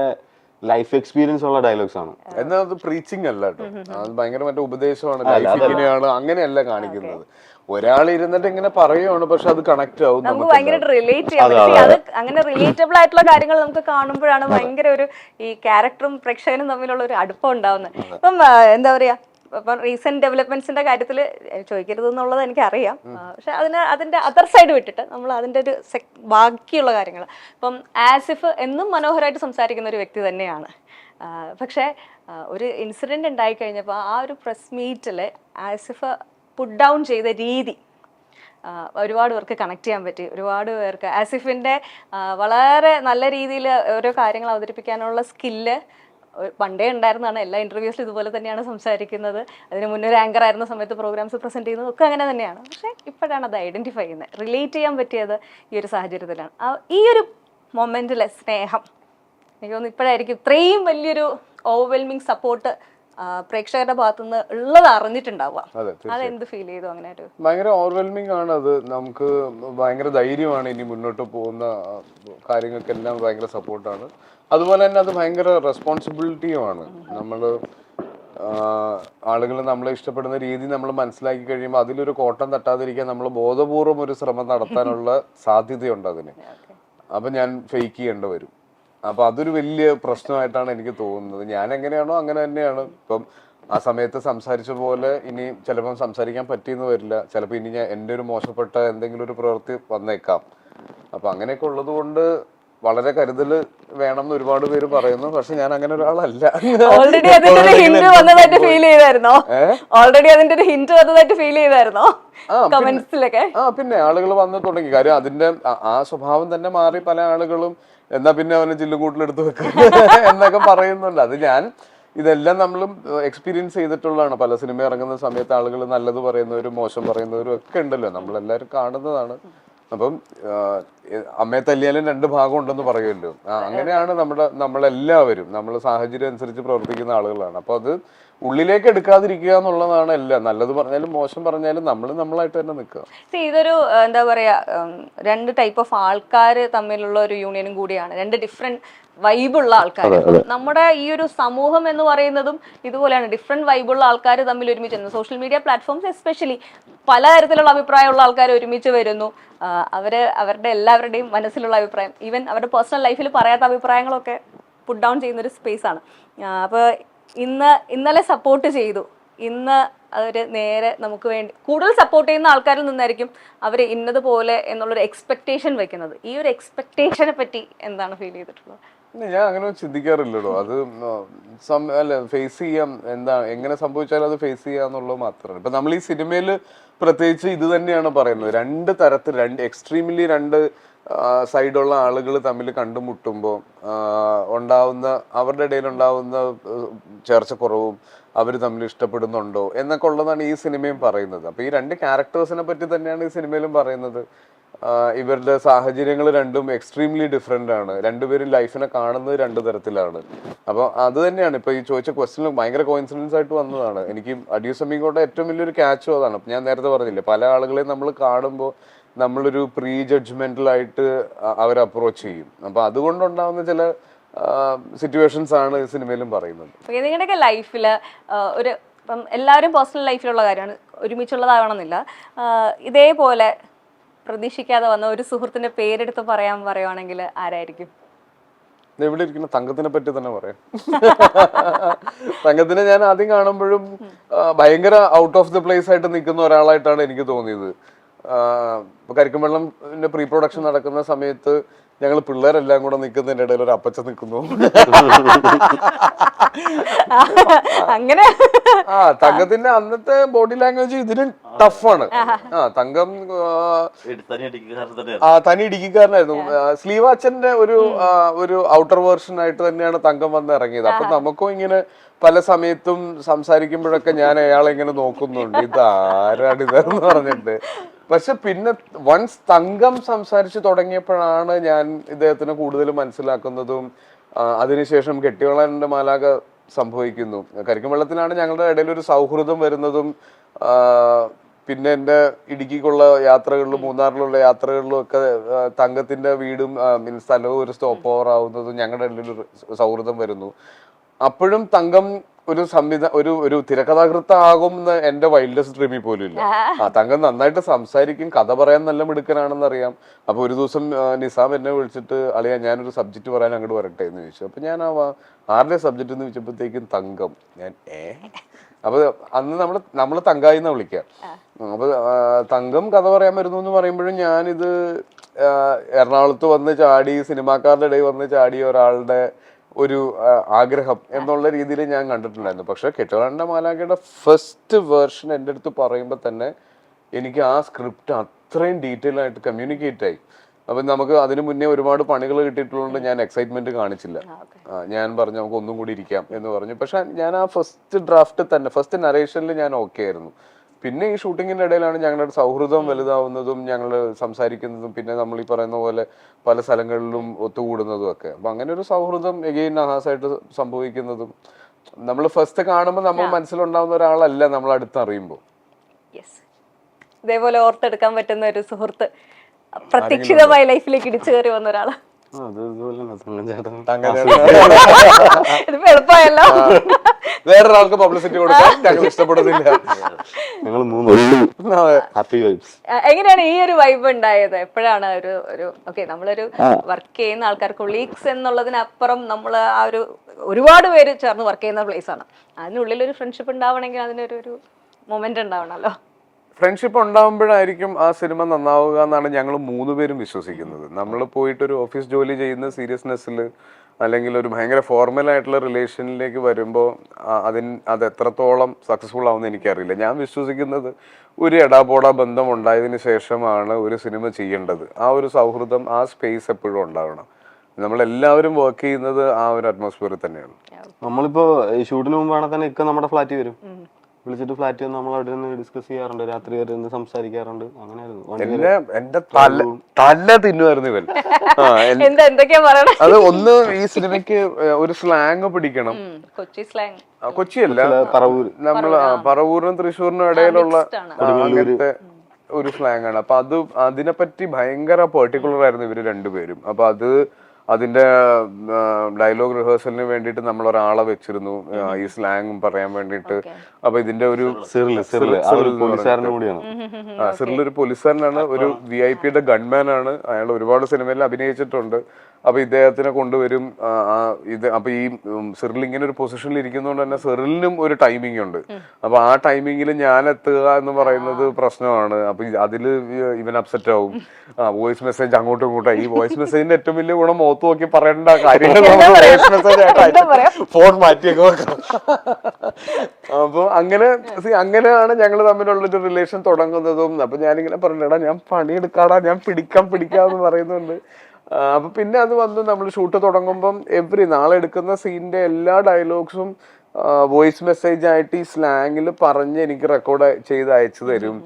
ലൈഫ് എക്സ്പീരിയൻസ് ഉള്ള ഡയലോഗ്സ് ആണ്. എന്നാൽ അത് പ്രീച്ചിങ് അല്ല കേട്ടോ, അത് ഭയങ്കര മറ്റേ ഉപദേശമാണ്, ലൈഫ് ഇങ്ങനെയാണ് അങ്ങനെയല്ല കാണിക്കുന്നത്. ഒരാൾ ഇരുന്നിട്ട് ഇങ്ങനെ പറയുവാണ്, പക്ഷെ അത് കണക്ട് ആവും, നമുക്ക് ഭയങ്കരമായിട്ട് റിലേറ്റ് ചെയ്യാൻ പറ്റും. അത് അങ്ങനെ റിലേറ്റബിൾ ആയിട്ടുള്ള കാര്യങ്ങൾ നമുക്ക് കാണുമ്പോഴാണ് ഭയങ്കര ഒരു ഈ ക്യാരക്ടറും പ്രേക്ഷകനും തമ്മിലുള്ള ഒരു അടുപ്പം ഉണ്ടാവുന്നത്. ഇപ്പം എന്താ പറയാ, ഇപ്പം റീസെന്റ് ഡെവലപ്മെന്റ്സിന്റെ കാര്യത്തിൽ ചോദിക്കരുത് എന്നുള്ളത് എനിക്കറിയാം. പക്ഷെ അതിന്റെ അതർ സൈഡ് വിട്ടിട്ട് നമ്മൾ അതിന്റെ ഒരു ബാക്കിയുള്ള കാര്യങ്ങൾ, ഇപ്പം ആസിഫ് എന്നും മനോഹരമായിട്ട് സംസാരിക്കുന്ന ഒരു വ്യക്തി തന്നെയാണ്. പക്ഷെ ഒരു ഇൻസിഡന്റ് ഉണ്ടായി കഴിഞ്ഞപ്പോൾ ആ ഒരു പ്രസ് മീറ്റിൽ ആസിഫ് പുട്ട് ഡൗൺ ചെയ്ത രീതി ഒരുപാട് പേർക്ക് കണക്ട് ചെയ്യാൻ പറ്റി. ഒരുപാട് പേർക്ക് ആസിഫിന്റെ വളരെ നല്ല രീതിയിൽ ഓരോ കാര്യങ്ങൾ അവതരിപ്പിക്കാനുള്ള സ്കില്ല് പണ്ടേ ഉണ്ടായിരുന്നതാണ്. എല്ലാ ഇന്റർവ്യൂസിലും ഇതുപോലെ തന്നെയാണ് സംസാരിക്കുന്നത്. അതിന് മുന്നേ ഒരു ആങ്കർ ആയിരുന്ന സമയത്ത് പ്രോഗ്രാംസ് പ്രസന്റ് ചെയ്യുന്നത് ഒക്കെ അങ്ങനെ തന്നെയാണ്. പക്ഷെ ഇപ്പോഴാണ് അത് ഐഡന്റിഫൈ ചെയ്യുന്നത്, റിലേറ്റ് ചെയ്യാൻ പറ്റിയത് ഈ ഒരു സാഹചര്യത്തിലാണ്. ഈ ഒരു മൊമെന്റിലെ സ്നേഹം എനിക്ക് തോന്നുന്നു ഇപ്പോഴായിരിക്കും ഇത്രയും വലിയൊരു ഓവർവെൽമിങ് സപ്പോർട്ട് പ്രേക്ഷകരുടെ ഭാഗത്തുനിന്ന് ഉള്ളത് അറിഞ്ഞിട്ടുണ്ടാവുക. അതെന്ത് ഫീൽ ചെയ്തു? അങ്ങനെ ഒരു ഭയങ്കര ഓവർവെൽമിംഗ് ആണ് അത്. നമുക്ക് ഭയങ്കര ധൈര്യമാണ് ഇനി മുന്നോട്ട് പോകുന്ന കാര്യങ്ങൾക്കെല്ലാം ഭയങ്കര സപ്പോർട്ടാണ്. അതുപോലെ തന്നെ അത് ഭയങ്കര റെസ്പോൺസിബിലിറ്റിയുമാണ്. നമ്മൾ ആളുകൾ നമ്മളെ ഇഷ്ടപ്പെടുന്ന രീതി നമ്മൾ മനസ്സിലാക്കി കഴിയുമ്പോൾ അതിലൊരു കോട്ടം തട്ടാതിരിക്കാൻ നമ്മൾ ബോധപൂർവം ഒരു ശ്രമം നടത്താനുള്ള സാധ്യതയുണ്ട് അതിന്. അപ്പം ഞാൻ ഫേക്ക് ചെയ്യേണ്ടി വരും. അപ്പൊ അതൊരു വലിയ പ്രശ്നമായിട്ടാണ് എനിക്ക് തോന്നുന്നത്. ഞാൻ എങ്ങനെയാണോ അങ്ങനെ തന്നെയാണ്. ഇപ്പം ആ സമയത്ത് സംസാരിച്ച പോലെ ഇനി ചിലപ്പം സംസാരിക്കാൻ പറ്റിയെന്ന് വരില്ല, ചിലപ്പോൾ ഇനി ഞാൻ എൻ്റെ ഒരു മോശപ്പെട്ട എന്തെങ്കിലും ഒരു പ്രവൃത്തി വന്നേക്കാം. അപ്പൊ അങ്ങനെയൊക്കെ ഉള്ളത് കൊണ്ട് വളരെ കരുതൽ വേണം എന്ന് ഒരുപാട് പേര് പറയുന്നു. പക്ഷെ ഞാൻ അങ്ങനെ ഒരാളല്ല. ഓൾറെഡി അതിന്റെ ഒരു ഹിന്റ് വന്നതായിട്ട് ഫീൽ ചെയ്തായിരുന്നോ? ഓൾറെഡി അതിന്റെ ഒരു ഹിന്റ് വന്നതായിട്ട് ഫീൽ ചെയ്തായിരുന്നോ കമന്റ്സിലൊക്കെ? പിന്നെ ആളുകൾ വന്ന് തുടങ്ങി. കാര്യം അതിന്റെ ആ സ്വഭാവം തന്നെ മാറി. പല ആളുകളും എന്നാ പിന്നെ അവനെ ചില്ലുകൂട്ടിലെടുത്ത് വെക്കുക എന്നൊക്കെ പറയുന്നുണ്ട്. അത് ഇതെല്ലാം നമ്മളും എക്സ്പീരിയൻസ് ചെയ്തിട്ടുള്ളതാണ്. പല സിനിമ ഇറങ്ങുന്ന സമയത്ത് ആളുകൾ നല്ലത് പറയുന്നവരും മോശം പറയുന്നവരും ഒക്കെ ഉണ്ടല്ലോ, നമ്മളെല്ലാവരും കാണുന്നതാണ്. അപ്പം അമ്മയെ തല്ലിയാലും രണ്ട് ഭാഗം ഉണ്ടെന്ന് പറയുമല്ലോ. അങ്ങനെയാണ് നമ്മളെല്ലാവരും നമ്മൾ സാഹചര്യം അനുസരിച്ച് പ്രവർത്തിക്കുന്ന ആളുകളാണ്. അപ്പൊ അത് ഉള്ളിലേക്ക് എടുക്കാതിരിക്കുക എന്നുള്ളതാണ് എല്ലാം. നല്ലത് പറഞ്ഞാലും മോശം പറഞ്ഞാലും നമ്മളായിട്ട് തന്നെ നിൽക്കുക. ഇതൊരു എന്താ പറയാ, രണ്ട് ടൈപ്പ് ഓഫ് ആൾക്കാർ തമ്മിലുള്ള ഒരു യൂണിയനും കൂടിയാണ്. രണ്ട് ഡിഫറെന്റ് വൈബുള്ള ആൾക്കാർ. നമ്മുടെ ഈ ഒരു സമൂഹം എന്ന് പറയുന്നതും ഇതുപോലെയാണ്. ഡിഫറെന്റ് വൈബുള്ള ആൾക്കാർ തമ്മിൽ ഒരുമിച്ച് സോഷ്യൽ മീഡിയ പ്ലാറ്റ്ഫോംസ് എസ്പെഷ്യലി പലതരത്തിലുള്ള അഭിപ്രായമുള്ള ആൾക്കാർ ഒരുമിച്ച് വരുന്നു. അവരുടെ എല്ലാവരുടെയും മനസ്സിലുള്ള അഭിപ്രായം, ഈവൻ അവരുടെ പേഴ്സണൽ ലൈഫിൽ പറയാത്ത അഭിപ്രായങ്ങളൊക്കെ പുട്ട് ഡൗൺ ചെയ്യുന്ന ഒരു സ്പേസ് ആണ്. അപ്പോൾ ഇന്നലെ സപ്പോർട്ട് ചെയ്തു, ഇന്ന് അവർ നേരെ നമുക്ക് വേണ്ടി കൂടുതൽ സപ്പോർട്ട് ചെയ്യുന്ന ആൾക്കാരിൽ നിന്നായിരിക്കും അവർ ഇന്നതുപോലെ എന്നുള്ളൊരു എക്സ്പെക്ടേഷൻ വെക്കുന്നത്. ഈ ഒരു എക്സ്പെക്ടേഷനെ പറ്റി എന്താണ് ഫീൽ ചെയ്തിട്ടുള്ളത്? ഞാൻ അങ്ങനെ ചിന്തിക്കാറില്ലല്ലോ. അത് അല്ല, ഫേസ് ചെയ്യാം. എങ്ങനെ സംഭവിച്ചാലും അത് ഫേസ് ചെയ്യാന്നുള്ളത് മാത്രമാണ്. ഇപ്പൊ നമ്മൾ ഈ സിനിമയിൽ പ്രത്യേകിച്ച് ഇത് തന്നെയാണ് പറയുന്നത്. രണ്ട് തരത്തിൽ, എക്സ്ട്രീംലി രണ്ട് സൈഡുള്ള ആളുകൾ തമ്മിൽ കണ്ടുമുട്ടുമ്പോൾ അവരുടെ ഇടയിൽ ഉണ്ടാവുന്ന ചേർച്ചക്കുറവും അവർ തമ്മിൽ ഇഷ്ടപ്പെടുന്നുണ്ടോ എന്നൊക്കെ ഉള്ളതാണ് ഈ സിനിമയും പറയുന്നത്. അപ്പൊ ഈ രണ്ട് ക്യാരക്ടേഴ്സിനെ പറ്റി തന്നെയാണ് ഈ സിനിമയിലും പറയുന്നത്. ഇവരുടെ സാഹചര്യങ്ങൾ രണ്ടും എക്സ്ട്രീംലി ഡിഫറെന്റ് ആണ്. രണ്ടുപേരും ലൈഫിനെ കാണുന്നത് രണ്ടു തരത്തിലാണ്. അപ്പൊ അത് തന്നെയാണ് ഇപ്പൊ ഈ ചോദിച്ച ക്വസ്റ്റ്യൻ ഭയങ്കര കോയിൻസിഡൻസ് ആയിട്ട് വന്നതാണ്. എനിക്ക് അഡ്യൂസമിങ്ങോടെ ഏറ്റവും വലിയൊരു ക്യാച്ചും അതാണ്. ഞാൻ നേരത്തെ പറഞ്ഞില്ലേ, പല ആളുകളെയും നമ്മൾ കാണുമ്പോൾ നമ്മളൊരു പ്രീ ജഡ്ജ്മെന്റൽ ആയിട്ട് അവരെ അപ്രോച്ച് ചെയ്യും. അപ്പൊ അതുകൊണ്ടുണ്ടാവുന്ന ചില സിറ്റുവേഷൻസ് ആണ് ഈ സിനിമയിലും പറയുന്നത്. നിങ്ങളുടെയൊക്കെ ലൈഫില് ഒരു എല്ലാവരും പേഴ്സണൽ ലൈഫിലുള്ള കാര്യമാണ്, ഒരുമിച്ചുള്ളതാവണമെന്നില്ല. ഇതേപോലെ പ്രതീക്ഷിക്കാതെ വന്ന ഒരു സുഹൃത്തിന്റെ പേരെടുത്ത് പറയുവാണെങ്കിൽ ആരായിരിക്കും? എവിടെ ഇരിക്കുന്ന തങ്കത്തിനെ പറ്റി തന്നെ പറയാം. തങ്കത്തിനെ ഞാൻ ആദ്യം കാണുമ്പോഴും ഭയങ്കര ഔട്ട് ഓഫ് ദി പ്ലേസ് ആയിട്ട് നിൽക്കുന്ന ഒരാളായിട്ടാണ് എനിക്ക് തോന്നിയത്. കരിക്കുംവെള്ളത്തിന്റെ പ്രീ പ്രൊഡക്ഷൻ നടക്കുന്ന സമയത്ത് ഞങ്ങൾ പിള്ളേരെല്ലാം കൂടെ നിൽക്കുന്നതിന്റെ ഇടയിൽ ഒരു അപ്പച്ച നിൽക്കുന്നു. അങ്ങനെ തങ്കത്തിന്റെ അന്നത്തെ ബോഡി ലാംഗ്വേജ് ഇതിന് ടഫാണ്. തങ്കം തനി ഇടുക്കിക്കാരനായിരുന്നു. സ്ലീവാച്ചന്റെ ഒരു ഔട്ടർ വേർഷൻ ആയിട്ട് തന്നെയാണ് തങ്കം വന്ന് ഇറങ്ങിയത്. അപ്പൊ നമുക്കും ഇങ്ങനെ പല സമയത്തും സംസാരിക്കുമ്പോഴൊക്കെ ഞാൻ അയാളെ ഇങ്ങനെ നോക്കുന്നുണ്ട്, ഇത് ആരാണ് ഇതെന്ന് പറഞ്ഞിട്ട്. പക്ഷെ പിന്നെ വൺസ് തങ്കം സംസാരിച്ചു തുടങ്ങിയപ്പോഴാണ് ഞാൻ ഇദ്ദേഹത്തിന് കൂടുതൽ മനസ്സിലാക്കുന്നതും അതിനുശേഷം കെട്ടിവളന്റെ മാലാക സംഭവിക്കുന്നു. കരിക്കുംവെള്ളത്തിലാണ് ഞങ്ങളുടെ ഇടയിൽ ഒരു സൗഹൃദം വരുന്നതും പിന്നെ എൻ്റെ ഇടുക്കിക്കുള്ള യാത്രകളിലും മൂന്നാറിലുള്ള യാത്രകളിലും ഒക്കെ തങ്കത്തിന്റെ വീടും സ്ഥലവും ഒരു സ്റ്റോപ്പ് ഓവർ ആവുന്നതും ഞങ്ങളുടെ ഇടയിൽ ഒരു സൗഹൃദം വരുന്നു. അപ്പോഴും തങ്കം ഒരു തിരക്കഥാകൃത്താകും എന്ന് എന്റെ വൈൽഡസ്റ്റ് ഡ്രീമിൽ പോലും ഇല്ല. തങ്കം നന്നായിട്ട് സംസാരിക്കും, കഥ പറയാൻ നല്ല മിടുക്കനാണെന്ന് അറിയാം. അപ്പൊ ഒരു ദിവസം നിസാം എന്നെ വിളിച്ചിട്ട്, അളിയാ ഞാനൊരു സബ്ജക്റ്റ് പറയാൻ അങ്ങോട്ട് വരട്ടെ എന്ന് ചോദിച്ചു. അപ്പൊ ഞാൻ ആരുടെ സബ്ജക്റ്റ് എന്ന് ചോദിച്ചപ്പോഴത്തേക്കും തങ്കം. ഞാൻ അപ്പൊ അന്ന് നമ്മള് തങ്കായി എന്നാ വിളിക്കാം. അപ്പൊ തങ്കം കഥ പറയാൻ വരുന്നു എന്ന് പറയുമ്പോഴും ഞാനിത് എറണാകുളത്ത് വന്ന് ചാടി സിനിമാക്കാരുടെ ഇടയിൽ വന്ന് ചാടിയ ഒരാളുടെ ഒരു ആഗ്രഹം എന്നുള്ള രീതിയിൽ ഞാൻ കണ്ടിട്ടുണ്ടായിരുന്നു. പക്ഷെ കെട്ടിവളന്റെ മാലാഖയുടെ ഫസ്റ്റ് വേർഷൻ എൻ്റെ അടുത്ത് പറയുമ്പോൾ തന്നെ എനിക്ക് ആ സ്ക്രിപ്റ്റ് അത്രയും ഡീറ്റെയിൽ ആയിട്ട് കമ്മ്യൂണിക്കേറ്റ് ആയി. അപ്പൊ നമുക്ക് അതിനു മുന്നേ ഒരുപാട് പണികൾ കിട്ടിയിട്ടുള്ളതുകൊണ്ട് ഞാൻ എക്സൈറ്റ്മെന്റ് കാണിച്ചില്ല. ഞാൻ പറഞ്ഞു നമുക്ക് ഒന്നും കൂടി ഇരിക്കാം എന്ന് പറഞ്ഞു. പക്ഷെ ഞാൻ ആ ഫസ്റ്റ് ഡ്രാഫ്റ്റ് തന്നെ ഫസ്റ്റ് നറേഷനിൽ ഞാൻ ഓക്കെ ആയിരുന്നു. പിന്നെ ഈ ഷൂട്ടിങ്ങിന്റെ ഇടയിലാണ് ഞങ്ങളുടെ സൗഹൃദം വലുതാവുന്നതും ഞങ്ങൾ സംസാരിക്കുന്നതും പിന്നെ നമ്മൾ ഈ പറയുന്ന പോലെ പല സ്ഥലങ്ങളിലും ഒത്തുകൂടുന്നതും ഒക്കെ. അപ്പൊ അങ്ങനെ ഒരു സൗഹൃദം എഗെയിൻ നഹാസായിട്ട് സംഭവിക്കുന്നതും നമ്മൾ ഫസ്റ്റ് കാണുമ്പോൾ നമ്മൾ മനസ്സിലുണ്ടാവുന്ന ഒരാളല്ല നമ്മൾ അടുത്തറിയുമ്പോൾ. ഇതേപോലെ ഓർത്തെടുക്കാൻ പറ്റുന്ന ഒരു സുഹൃത്ത് പ്രതീക്ഷിതമായി ലൈഫിലേക്ക് ഇടിച്ചു കയറി വന്ന ഒരാള് അത് ഇതുപോലെ തങ്കച്ചേട്ടൻ ഇതിപ്പോ എളുപ്പമായല്ലോ. വേറൊരാൾക്ക് പബ്ലിസിറ്റി കൊടുക്കാൻ ഞങ്ങൾ ഇഷ്ടപ്പെടുന്നില്ല. ഞങ്ങൾ 3 ഹാപ്പി വൈബ്സ്. എങ്ങനെയാണ് ഈ ഒരു വൈബ് ഉണ്ടായത്? എപ്പോഴാണ് ഒരു ഓക്കെ നമ്മളൊരു വർക്ക് ചെയ്യുന്ന ആൾക്കാർ കൊളീഗ്സ് എന്നുള്ളതിനപ്പുറം നമ്മൾ ആ ഒരുപാട് പേര് ചേർന്ന് വർക്ക് ചെയ്യുന്ന പ്ലേസ് ആണ്. അതിനുള്ളിൽ ഒരു ഫ്രണ്ട്ഷിപ്പ് ഉണ്ടാവണമെങ്കിൽ അതിനൊരു മൊമെന്റ് ഉണ്ടാവണല്ലോ. ഫ്രണ്ട്ഷിപ്പ് ഉണ്ടാകുമ്പോഴായിരിക്കും ആ സിനിമ നന്നാവുക എന്നാണ് ഞങ്ങൾ 3 പേരും വിശ്വസിക്കുന്നത്. നമ്മൾ പോയിട്ടൊരു ഓഫീസ് ജോലി ചെയ്യുന്ന സീരിയസ്നെസ്സിൽ അല്ലെങ്കിൽ ഒരു ഭയങ്കര ഫോർമൽ ആയിട്ടുള്ള റിലേഷനിലേക്ക് വരുമ്പോൾ അത് എത്രത്തോളം സക്സസ്ഫുൾ ആവുമെന്ന് എനിക്കറിയില്ല. ഞാൻ വിശ്വസിക്കുന്നത് ഒരു എടാപോടാ ബന്ധം ഉണ്ടായതിനു ശേഷമാണ് ഒരു സിനിമ ചെയ്യേണ്ടത്. ആ ഒരു സൗഹൃദം, ആ സ്പേസ് എപ്പോഴും ഉണ്ടാവണം. നമ്മളെല്ലാവരും വർക്ക് ചെയ്യുന്നത് ആ ഒരു അറ്റ്മോസ്ഫിയറിൽ തന്നെയാണ്. നമ്മളിപ്പോ ഈ ഷൂട്ടിന് മുമ്പാണെങ്കിൽ തന്നെ ഇക്ക നമ്മുടെ ഫ്ലാറ്റിൽ വരും, വിളിച്ചിട്ട് ഫ്ലാറ്റിൽ വന്ന് നമ്മൾ അവിടെ നിന്ന് ഡിസ്കസ് ചെയ്യാറുണ്ട്, രാത്രി വരെ ഇരുന്ന് സംസാരിക്കാറുണ്ട്. അങ്ങനെയായിരുന്നു. എന്റെ തല തിന്നുമായിരുന്നു ഇവൻ. എന്തൊക്കെയാ പറയണേ? അത് ഒന്ന് ഈ സിനിമയ്ക്ക് ഒരു സ്ലാങ് പിടിക്കണം. കൊച്ചി സ്ലാങ്, കൊച്ചിയല്ല, നമ്മള് പറവൂരിനും തൃശ്ശൂരിനും ഇടയിലുള്ള അങ്ങനത്തെ ഒരു സ്ലാങ് ആണ്. അപ്പൊ അതിനെപ്പറ്റി ഭയങ്കര പെർട്ടിക്കുലർ ആയിരുന്നു ഇവര് രണ്ടുപേരും. അപ്പൊ അതിന്റെ ഡയലോഗ് റിഹേഴ്സലിന് വേണ്ടിയിട്ട് നമ്മൾ ഒരാളെ വെച്ചിരുന്നു ഈ സ്ലാങ് പറയാൻ വേണ്ടിയിട്ട്. അപ്പൊ ഇതിന്റെ ഒരു സിറിലൊരു പോലീസുകാരനാണ്, ഒരു VIP-യുടെ ഗൺമാൻ ആണ്. അയാൾ ഒരുപാട് സിനിമയിൽ അഭിനയിച്ചിട്ടുണ്ട്. അപ്പൊ ഇദ്ദേഹത്തിനെ കൊണ്ടുവരും. അപ്പൊ ഈ സിറിൽ ഇങ്ങനെ ഒരു പൊസിഷനിൽ ഇരിക്കുന്നതുകൊണ്ട് തന്നെ സിറിലിനും ഒരു ടൈമിംഗ് ഉണ്ട്. അപ്പൊ ആ ടൈമിങ്ങിൽ ഞാൻ എത്തുക എന്ന് പറയുന്നത് പ്രശ്നമാണ്. അപ്പൊ അതില് ഇവൻ അപ്സെറ്റ് ആവും. വോയിസ് മെസ്സേജ് അങ്ങോട്ടും ഇങ്ങോട്ടും. ഈ വോയിസ് മെസ്സേജിന്റെ ഏറ്റവും വലിയ ഗുണം മുഖത്ത് നോക്കി പറയേണ്ട കാര്യങ്ങൾ വോയിസ് മെസ്സേജ് ആയിട്ട് ഫോൺ മാറ്റിയൊക്കെ വെക്കണം. അപ്പൊ അങ്ങനെയാണ് ഞങ്ങൾ തമ്മിലുള്ളൊരു റിലേഷൻ തുടങ്ങുന്നതും. അപ്പൊ ഞാനിങ്ങനെ പറഞ്ഞടാ ഞാൻ പണിയെടുക്കാടാ, ഞാൻ പിടിക്കാന്ന് പറയുന്നുണ്ട്. അപ്പൊ പിന്നെ അത് വന്ന് നമ്മൾ ഷൂട്ട് തുടങ്ങുമ്പം നാളെ എടുക്കുന്ന സീനിന്റെ എല്ലാ ഡയലോഗ്സും വോയിസ് മെസ്സേജ് ആയിട്ട് ഈ സ്ലാങ്ങിൽ പറഞ്ഞ് എനിക്ക് റെക്കോർഡ് ചെയ്ത് അയച്ചു തരും.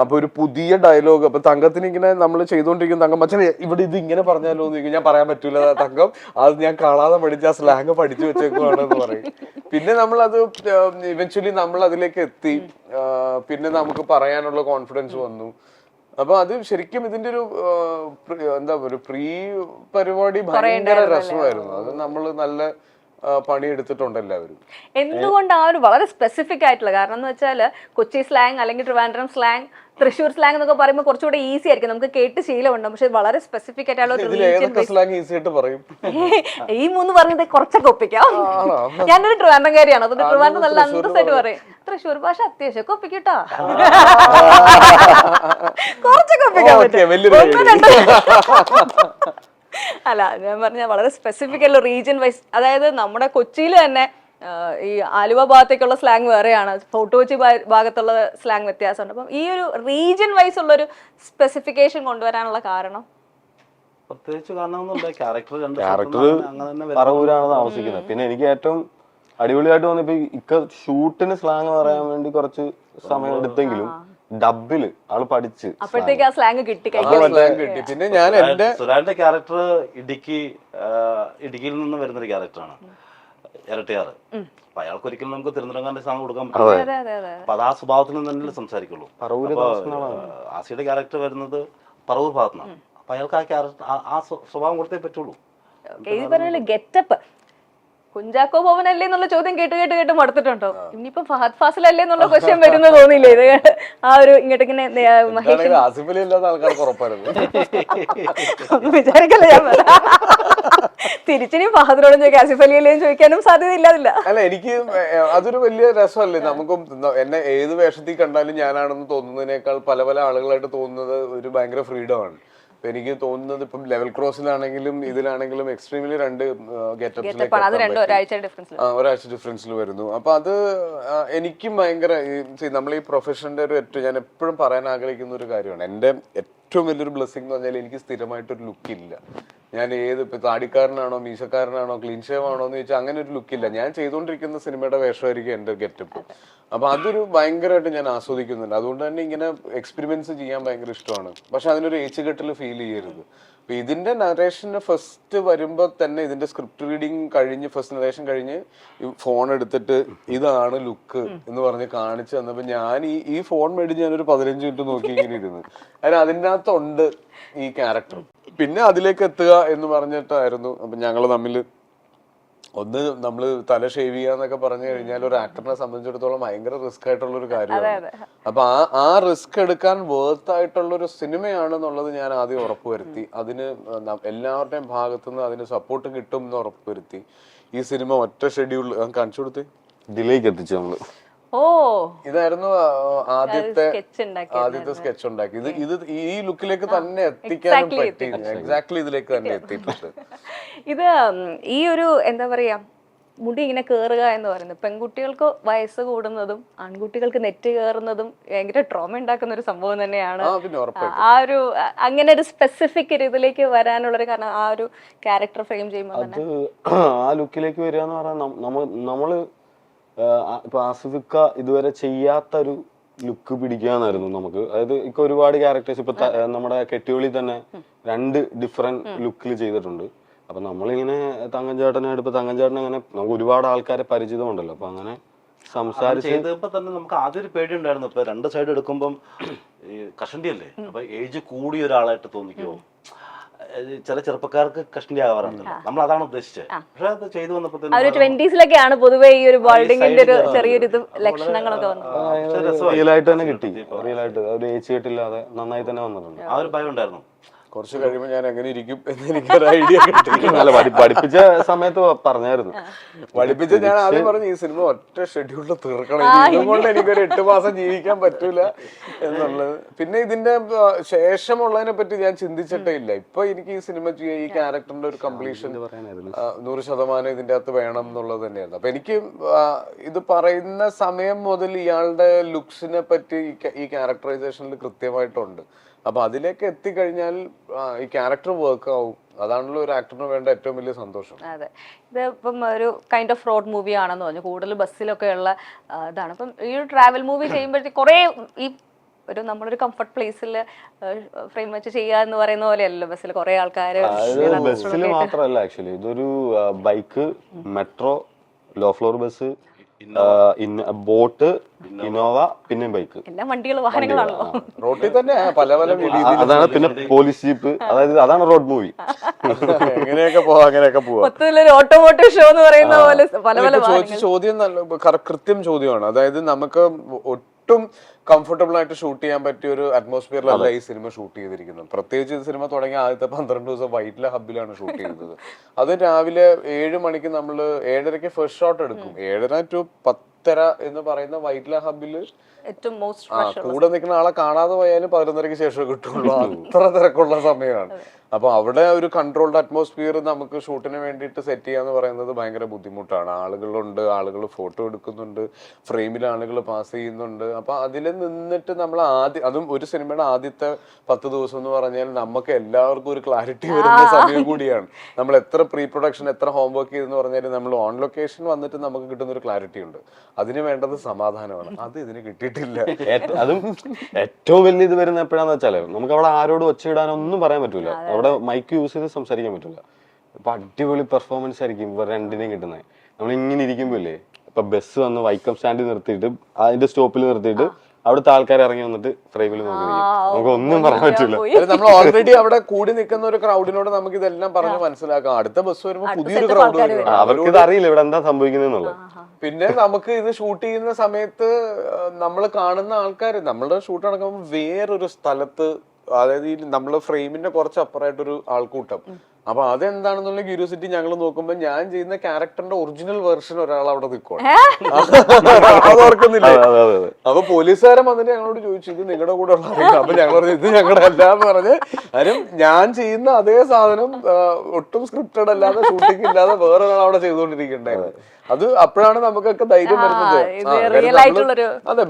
അപ്പൊ ഒരു പുതിയ ഡയലോഗ്, അപ്പൊ തങ്കത്തിന് ഇങ്ങനെ നമ്മൾ ചെയ്തോണ്ടിരിക്കും, തങ്കം മച്ചാൻ ഇവിടെ ഇത് ഇങ്ങനെ പറഞ്ഞാലോ എന്ന് ചോദിക്കും. ഞാൻ പറയാൻ പറ്റൂല തങ്കം, അത് ഞാൻ കാണാതെ പഠിച്ച ആ സ്ലാങ് പഠിച്ചു വെച്ചേക്കുവാണെന്ന് പറയും. പിന്നെ നമ്മളത് ഇവൻച്വലി നമ്മൾ അതിലേക്ക് എത്തി. പിന്നെ നമുക്ക് പറയാനുള്ള കോൺഫിഡൻസ് വന്നു. അപ്പൊ അത് ശരിക്കും ഇതിന്റെ ഒരു പ്രീ പരിപാടി ഭയങ്കര രസമായിരുന്നു. അത് നമ്മൾ നല്ല പണിയെടുത്തിട്ടുണ്ട് എല്ലാവരും. എന്തുകൊണ്ട് ആ ഒരു വളരെ സ്പെസിഫിക് ആയിട്ടുള്ള കാരണം എന്ന് വെച്ചാല് കൊച്ചി സ്ലാങ് അല്ലെങ്കിൽ ട്രിവാൻഡ്രം സ്ലാങ്, തൃശ്ശൂർ സ്ലാങ് എന്നൊക്കെ പറയുമ്പോൾ കുറച്ചുകൂടെ ഈസി ആയിരിക്കും, നമുക്ക് കേട്ട് ശീലമുണ്ട്. പക്ഷെ വളരെ സ്പെസിഫിക് ആയിട്ടുള്ള ഈ 3 പറഞ്ഞത് കുറച്ചൊക്കെ ഒപ്പിക്കാം. ഞാനൊരു ട്രിവാൻഡ്രംകാരിയാണ്, അതുകൊണ്ട് ട്രിവാൻഡ്രം നല്ല അന്തസ്സായിട്ട് പറയും. തൃശ്ശൂർ ഭാഷ അത്യാവശ്യമൊക്കെ ഒപ്പിക്കട്ടോ, കുറച്ചൊക്കെ ഒപ്പിക്കാൻ പറ്റും. അല്ല, ഞാൻ പറഞ്ഞ വളരെ സ്പെസിഫിക് ആയിട്ടുള്ള റീജിയൻ വൈസ്, അതായത് നമ്മുടെ കൊച്ചിയിൽ തന്നെ ഈ ആലുവ ഭാഗത്തേക്കുള്ള സ്ലാങ് വേറെയാണ്, ഫോർട്ട് കൊച്ചി ഭാഗത്തുള്ള സ്ലാങ് വ്യത്യാസമുണ്ട്. അപ്പം ഈ ഒരു റീജിയൻ വൈസ് ഉള്ള ഒരു സ്പെസിഫിക്കേഷൻ കൊണ്ടുവരാനുള്ള കാരണം പ്രത്യേകിച്ച് കാരണമൊന്നുമില്ല, ക്യാരക്ടർ പറവൂരാണ് താമസിക്കുന്നത്. പിന്നെ എനിക്ക് ഏറ്റവും അടിപൊളിയായിട്ട് തോന്നിയപ്പോ ഇക്ക ഷൂട്ടിന് സ്ലാങ് പറയാൻ വേണ്ടി കുറച്ച് സമയം എടുത്തെങ്കിലും ഡബില് ആള് പഠിച്ച് അപ്പോഴത്തേക്ക് ആ സ്ലാങ് കിട്ടി. പിന്നെ ഞാൻ സുരാന്റെ ക്യാരക്ടർ ഇടുക്കിയിൽ നിന്ന് വരുന്നൊരു ക്യാരക്ടറാണ്, ഇരട്ടിയാറ്. അപ്പൊ അയാൾക്ക് ഒരിക്കലും നമുക്ക് തിരുവനന്തപുരം സാങ് കൊടുക്കാൻ പറ്റില്ല. അപ്പൊ അത് ആ സ്വഭാവത്തിൽ നിന്ന് തന്നെ സംസാരിക്കുള്ളൂ. ആസിയുടെ ക്യാരക്ടർ വരുന്നത് പറവൂർ ഭാഗത്തുനിന്നാണ്. അപ്പൊ അയാൾക്ക് ആ ക്യാരക്ടർ ആ സ്വഭാവം കൊടുത്തേ പറ്റുള്ളൂ. ഗെറ്റപ്പ് കുഞ്ചാക്കോ ഭവനല്ലേ എന്നുള്ള ചോദ്യം കേട്ട് മടുത്തിട്ടുണ്ടോ? ഇനിയിപ്പോ ഫഹദ് ഫാസിൽ അല്ലേ എന്നുള്ള ക്വസ്റ്റ്യൻ വരുന്ന തോന്നിയില്ലേ? ഇത് ആ ഒരു ഇങ്ങോട്ട് ഇങ്ങനെ ഒന്നും വിചാരിക്കല്ല ഞാൻ. തിരിച്ചിനി ഫഹദിനോടും ചോദിക്കാം, ആസിഫ് അലി അല്ലേന്ന് ചോദിക്കാനും സാധ്യത ഇല്ലാതില്ല. അല്ല, എനിക്ക് അതൊരു വലിയ രസമല്ലേ. നമുക്ക് എന്നെ ഏത് വേഷത്തിൽ കണ്ടാലും ഞാനാണെന്ന് തോന്നുന്നതിനേക്കാൾ പല പല ആളുകളായിട്ട് തോന്നുന്നത് ഒരു ഭയങ്കര ഫ്രീഡം ആണ്. എനിക്ക് തോന്നുന്നത് ഇപ്പം ലെവൽ ക്രോസിലാണെങ്കിലും ഇതിലാണെങ്കിലും എക്സ്ട്രീംലി 2 ഒരാഴ്ച ഡിഫറൻസിൽ വരുന്നു. അപ്പൊ അത് എനിക്കും ഭയങ്കര നമ്മൾ ഈ പ്രൊഫഷന്റെ ഞാൻ എപ്പോഴും പറയാൻ ആഗ്രഹിക്കുന്ന ഒരു കാര്യമാണ്. എന്റെ ഏറ്റവും വലിയൊരു ബ്ലെസ്സിംഗ് എന്ന് പറഞ്ഞാൽ എനിക്ക് സ്ഥിരമായിട്ടൊരു ലുക്കില്ല. ഞാൻ ഇപ്പൊ താടിക്കാരനാണോ മീശക്കാരനാണോ ക്ലീൻ ഷേവ് ആണോ എന്ന് ചോദിച്ചാൽ അങ്ങനെ ഒരു ലുക്കില്ല. ഞാൻ ചെയ്തുകൊണ്ടിരിക്കുന്ന സിനിമയുടെ വേഷമായിരിക്കും എന്റെ ഗെറ്റപ്പ്. അപ്പൊ അതൊരു ഭയങ്കരമായിട്ട് ഞാൻ ആസ്വദിക്കുന്നുണ്ട്. അതുകൊണ്ട് തന്നെ ഇങ്ങനെ എക്സ്പെരിമെന്റ്സ് ചെയ്യാൻ ഭയങ്കര ഇഷ്ടമാണ്. പക്ഷെ അതിനൊരു ഏച്ചുകെട്ടിൽ ഫീൽ ചെയ്യരുത്. അപ്പൊ ഇതിന്റെ നറേഷന് ഫസ്റ്റ് വരുമ്പോ തന്നെ ഇതിന്റെ സ്ക്രിപ്റ്റ് റീഡിങ് കഴിഞ്ഞ് ഫസ്റ്റ് നറേഷൻ കഴിഞ്ഞ് ഫോൺ എടുത്തിട്ട് ഇതാണ് ലുക്ക് എന്ന് പറഞ്ഞ് കാണിച്ചു തന്നപ്പോ ഞാൻ ഈ ഫോൺ മേടിച്ച് ഞാനൊരു 15 മിനിറ്റ് നോക്കി ഇങ്ങനെ ഇരുന്ന്. അതിന്റെ അകത്തുണ്ട് ഈ ക്യാരക്ടർ. പിന്നെ അതിലേക്ക് എത്തുക എന്ന് പറഞ്ഞിട്ടായിരുന്നു. അപ്പൊ ഞങ്ങൾ തമ്മിൽ ഒന്ന് നമ്മൾ തല ഷേവ് ചെയ്യാന്നൊക്കെ പറഞ്ഞു കഴിഞ്ഞാൽ ഒരു ആക്ടറിനെ സംബന്ധിച്ചിടത്തോളം ഭയങ്കര റിസ്ക് ആയിട്ടുള്ള ഒരു കാര്യമാണ്. അപ്പൊ ആ റിസ്ക് എടുക്കാൻ വേർത്ത് ആയിട്ടുള്ള ഒരു സിനിമയാണെന്നുള്ളത് ഞാൻ ആദ്യം ഉറപ്പുവരുത്തി. അതിന് എല്ലാവരുടെയും ഭാഗത്തുനിന്ന് അതിന് സപ്പോർട്ട് കിട്ടും എന്ന് ഉറപ്പുവരുത്തി. ഈ സിനിമ ഒറ്റ ഷെഡ്യൂൾ കാണിച്ചു കൊടുത്ത് ഇതിലേക്ക് എത്തിച്ചു നമ്മള്. ഇതായിരുന്നു ആദ്യത്തെ സ്കെച്ച് ഉണ്ടാക്കി. ഇത് ഈ ലുക്കിലേക്ക് തന്നെ എത്തിക്കാനും പറ്റി. എക്സാക്ട്ലി ഇതിലേക്ക് തന്നെ എത്തിയിട്ടുണ്ട്. ഇത് ഈ ഒരു എന്താ പറയാ മുടി ഇങ്ങനെ കേറുക എന്ന് പറയുന്നത് പെൺകുട്ടികൾക്ക് വയസ്സ് കൂടുന്നതും ആൺകുട്ടികൾക്ക് നെറ്റ് കയറുന്നതും ഭയങ്കര ട്രോമ ഉണ്ടാക്കുന്ന ഒരു സംഭവം തന്നെയാണ്. ആ ഒരു അങ്ങനെ ഒരു സ്പെസിഫിക് ഇതിലേക്ക് വരാനുള്ളൊരു കാരണം ആ ഒരു ക്യാരക്ടർ ഫ്രെയിം ചെയ്യുമ്പോൾ അത് ആ ലുക്കിലേക്ക് വരിക എന്ന് പറഞ്ഞാൽ നമ്മള് ഇപ്പൊ ആസിഫിക്ക ഇതുവരെ ചെയ്യാത്തൊരു ലുക്ക് പിടിക്കാന്നായിരുന്നു നമുക്ക്. അതായത് ഇപ്പൊ ഒരുപാട് ക്യാരക്ടേഴ്സ് ഇപ്പൊ നമ്മുടെ കെട്ടിയോളി തന്നെ 2 ഡിഫറെന്റ് ലുക്കിൽ ചെയ്തിട്ടുണ്ട്. അപ്പൊ നമ്മളിങ്ങനെ തങ്കഞ്ചേട്ടനായിട്ട് ഇപ്പൊ തങ്കഞ്ചേട്ടൻ അങ്ങനെ നമുക്ക് ഒരുപാട് ആൾക്കാരെ പരിചിതമുണ്ടല്ലോ. അപ്പൊ അങ്ങനെ ചെയ്തപ്പോ തന്നെ നമുക്ക് ആദ്യം ഒരു പേടി ഉണ്ടായിരുന്നു. ഇപ്പൊ 2 സൈഡ് എടുക്കുമ്പം ഈ കഷണ്ടി അല്ലേ, അപ്പൊ ഏജ് കൂടിയ ഒരാളായിട്ട് തോന്നിക്കുമോ? ചില ചെറുപ്പക്കാർക്ക് കഷണ്ടി ആവാറുണ്ടല്ലോ, നമ്മൾ അതാണ് ഉദ്ദേശിച്ചത്. പക്ഷെ അത് ചെയ്തു വന്നപ്പോഴത്തേക്കും പൊതുവെ ഈ ഒരു ബോൾഡിങ്ങിന്റെ ഒരു ചെറിയൊരു ലക്ഷണങ്ങളൊക്കെ റിയൽ ആയിട്ട് തന്നെ കിട്ടി. റിയൽ ആയിട്ട് ഒരു ഏജ് കേട്ടില്ലാതെ നന്നായി തന്നെ വന്നിട്ടുണ്ട്. ആ ഒരു ഭയം ഉണ്ടായിരുന്നു. കുറച്ച് കഴിയുമ്പോൾ ഞാൻ എങ്ങനെ ഇരിക്കും എന്ന് എനിക്കൊരു ഐഡിയ കിട്ടി. പഠിപ്പിച്ച സമയത്ത് പറഞ്ഞായിരുന്നു. പഠിപ്പിച്ച ഞാൻ ആദ്യം പറഞ്ഞു ഈ സിനിമ ഒറ്റ ഷെഡ്യൂളിൽ തീർക്കണം, ഇതുകൊണ്ട് എനിക്കൊരു 8 മാസം ജീവിക്കാൻ പറ്റൂല എന്നുള്ളത്. പിന്നെ ഇതിന്റെ ശേഷമുള്ളതിനെ പറ്റി ഞാൻ ചിന്തിച്ചിട്ടേ ഇല്ല. ഇപ്പൊ എനിക്ക് ഈ സിനിമ ഈ ക്യാരക്ടറിന്റെ ഒരു കംപ്ലീഷൻ 100% ഇതിന്റെ അകത്ത് വേണം എന്നുള്ളത് തന്നെയായിരുന്നു. അപ്പൊ എനിക്ക് ഇത് പറയുന്ന സമയം മുതൽ ഇയാളുടെ ലുക്സിനെ പറ്റി ഈ ക്യാരക്ടറൈസേഷനിൽ കൃത്യമായിട്ടുണ്ട്. അപ്പൊ അതിലേക്ക് എത്തിക്കഴിഞ്ഞാൽ ഈ ക്യാരക്ടർ വർക്ക് ആവും. അതാണല്ലോ ഒരു ആക്ടറിന് വേണ്ട ഏറ്റവും വലിയ സന്തോഷം. അതെ, ഇത് ഇപ്പം ഒരു കൈൻഡ് ഓഫ് റോഡ് മൂവി ആണെന്ന് പറഞ്ഞു. കൂടുതൽ ബസ്സിലൊക്കെ ഉള്ള ഇതാണ്. അപ്പം ഈ ഒരു ട്രാവൽ മൂവി ചെയ്യുമ്പോഴത്തേക്ക് കുറെ ഈ ഒരു നമ്മളൊരു കംഫർട്ട് പ്ലേസിൽ ഫ്രെയിം വെച്ച് ചെയ്യുക എന്ന് പറയുന്ന പോലെയല്ലോ ബസ്സിൽ കുറെ ആൾക്കാർ. ബസ്സിൽ മാത്രമല്ല, ആക്ച്വലി ഇതൊരു bike, metro, low floor bus, boat, Innova, പിന്നെ ബൈക്ക്, എല്ലാം വണ്ടികൾ വാഹനങ്ങളാണല്ലോ റോഡിൽ തന്നെ പല പല. അതാണ് പിന്നെ പോലീസ് ജീപ്പ്. അതായത് അതാണ് റോഡ് മൂവി. എങ്ങനെയൊക്കെ പോവാം, അങ്ങനെയൊക്കെ പോവാം. മൊത്തത്തിലൊരു ഓട്ടോമോട്ടീവ് ഷോ എന്ന് പറയുന്ന പോലെ പല പല ചോദിച്ച ചോദ്യം നല്ല കൃത്യം ചോദ്യമാണ്. അതായത് നമുക്ക് ഒട്ടും കംഫർട്ടബിൾ ആയിട്ട് ഷൂട്ട് ചെയ്യാൻ പറ്റിയ ഒരു അറ്റ്മോസ്ഫിയറിലല്ല ഈ സിനിമ ഷൂട്ട് ചെയ്തിരിക്കുന്നത്. പ്രത്യേകിച്ച് ഈ സിനിമ തുടങ്ങിയ ആദ്യത്തെ 12 ദിവസം വൈറ്റ്ല ഹബിലാണ് ഷൂട്ട് ചെയ്തത്. അത് രാവിലെ 7 മണിക്ക് നമ്മൾ 7:30 ഫസ്റ്റ് ഷോട്ട് എടുക്കും. 7:30 to 10:30 എന്ന് പറയുന്ന വൈറ്റ്ല ഹബില് കൂടെ നിൽക്കുന്ന ആളെ കാണാതെ പോയാലും 11:30 ശേഷം കിട്ടുള്ളൂ. അത്ര തിരക്കുള്ള സമയമാണ്. അപ്പൊ അവിടെ ഒരു കൺട്രോൾഡ് അറ്റ്മോസ്ഫിയർ നമുക്ക് ഷൂട്ടിന് വേണ്ടിയിട്ട് സെറ്റ് ചെയ്യാന്ന് പറയുന്നത് ഭയങ്കര ബുദ്ധിമുട്ടാണ്. ആളുകളുണ്ട്, ആളുകൾ ഫോട്ടോ എടുക്കുന്നുണ്ട്, ഫ്രെയിമിൽ ആളുകൾ പാസ് ചെയ്യുന്നുണ്ട്. അപ്പൊ അതിൽ നിന്നിട്ട് നമ്മൾ അതും ഒരു സിനിമയുടെ ആദ്യത്തെ 10 ദിവസം എന്ന് പറഞ്ഞാൽ നമുക്ക് എല്ലാവർക്കും ഒരു ക്ലാരിറ്റി വരുന്ന സമയം കൂടിയാണ്. നമ്മൾ എത്ര പ്രീ പ്രൊഡക്ഷൻ, എത്ര ഹോംവർക്ക് ചെയ്തെന്ന് പറഞ്ഞാൽ നമ്മൾ ഓൺ ലൊക്കേഷൻ വന്നിട്ട് നമുക്ക് കിട്ടുന്ന ഒരു ക്ലാരിറ്റി ഉണ്ട്. അതിന് വേണ്ടത് സമാധാനമാണ്. അത് ഇതിന് കിട്ടിയിട്ടില്ല. അതും ഏറ്റവും വലിയ ഇത് വരുന്ന എപ്പോഴാന്ന് വെച്ചാല് നമുക്ക് അവിടെ ആരോട് ഒച്ചയിടാനൊന്നും പറയാൻ പറ്റൂല. അവിടെ മൈക്ക് യൂസ് ചെയ്ത് സംസാരിക്കാൻ പറ്റില്ല. ഇപ്പൊ അടിപൊളി പെർഫോമൻസ് ആയിരിക്കും ഇവർ രണ്ടിനെയും കിട്ടുന്നത്. നമ്മൾ ഇങ്ങനെ ഇരിക്കുമ്പോ ഇല്ലേ, ഇപ്പൊ ബസ് വന്ന് വൈക്കം സ്റ്റാൻഡിൽ നിർത്തിയിട്ട് അതിന്റെ സ്റ്റോപ്പിൽ നിർത്തിയിട്ട് അവിടുത്തെ ആൾക്കാർ ഇറങ്ങി വന്നിട്ട് ഫ്രെയിമിൽ നോക്കി നമുക്ക് ഒന്നും പറയാൻ പറ്റില്ല. നമ്മൾ ഓൾറെഡി അവിടെ കൂടി നിൽക്കുന്ന ഒരു ക്രൗഡിനോട് നമുക്ക് ഇതെല്ലാം പറഞ്ഞ് മനസ്സിലാക്കാം. അടുത്ത ബസ് വരുമ്പോൾ പുതിയൊരു ക്രൗഡ് വരും. അവർക്ക് ഇത് അറിയില്ല ഇവിടെ എന്താ സംഭവിക്കുന്നുള്ളത്. പിന്നെ നമുക്ക് ഇത് ഷൂട്ട് ചെയ്യുന്ന സമയത്ത് നമ്മൾ കാണുന്ന ആൾക്കാർ നമ്മളുടെ ഷൂട്ട് നടക്കുമ്പോൾ വേറൊരു സ്ഥലത്ത്, അതായത് ഈ നമ്മള് ഫ്രെയിമിന്റെ കുറച്ച് അപ്പുറമായിട്ടൊരു ആൾക്കൂട്ടം. അപ്പൊ അതെന്താണെന്നുള്ള ക്യൂരിയോസിറ്റി ഞങ്ങൾ നോക്കുമ്പോ ഞാൻ ചെയ്യുന്ന ക്യാരക്ടറിന്റെ ഒറിജിനൽ വെർഷൻ ഒരാൾ അവിടെ നിൽക്കണം. അത് ഓർക്കുന്നില്ല. അപ്പൊ പോലീസുകാരൻ വന്നിട്ട് ഞങ്ങളോട് ചോദിച്ചു ഇത് നിങ്ങളുടെ കൂടെ ഉള്ള. അപ്പൊ ഞങ്ങൾ പറഞ്ഞു ഇത് ഞങ്ങളുടെ അല്ല എന്ന് പറഞ്ഞ്. കാര്യം ഞാൻ ചെയ്യുന്ന അതേ സാധനം ഒട്ടും സ്ക്രിപ്റ്റഡ് അല്ലാതെ ഷൂട്ടിംഗ് ഇല്ലാതെ വേറൊരാൾ അവിടെ ചെയ്തുകൊണ്ടിരിക്കണ്ടായിരുന്നു. അത് അപ്പോഴാണ് നമുക്കൊക്കെ ധൈര്യം വരുന്നത്. അതെ,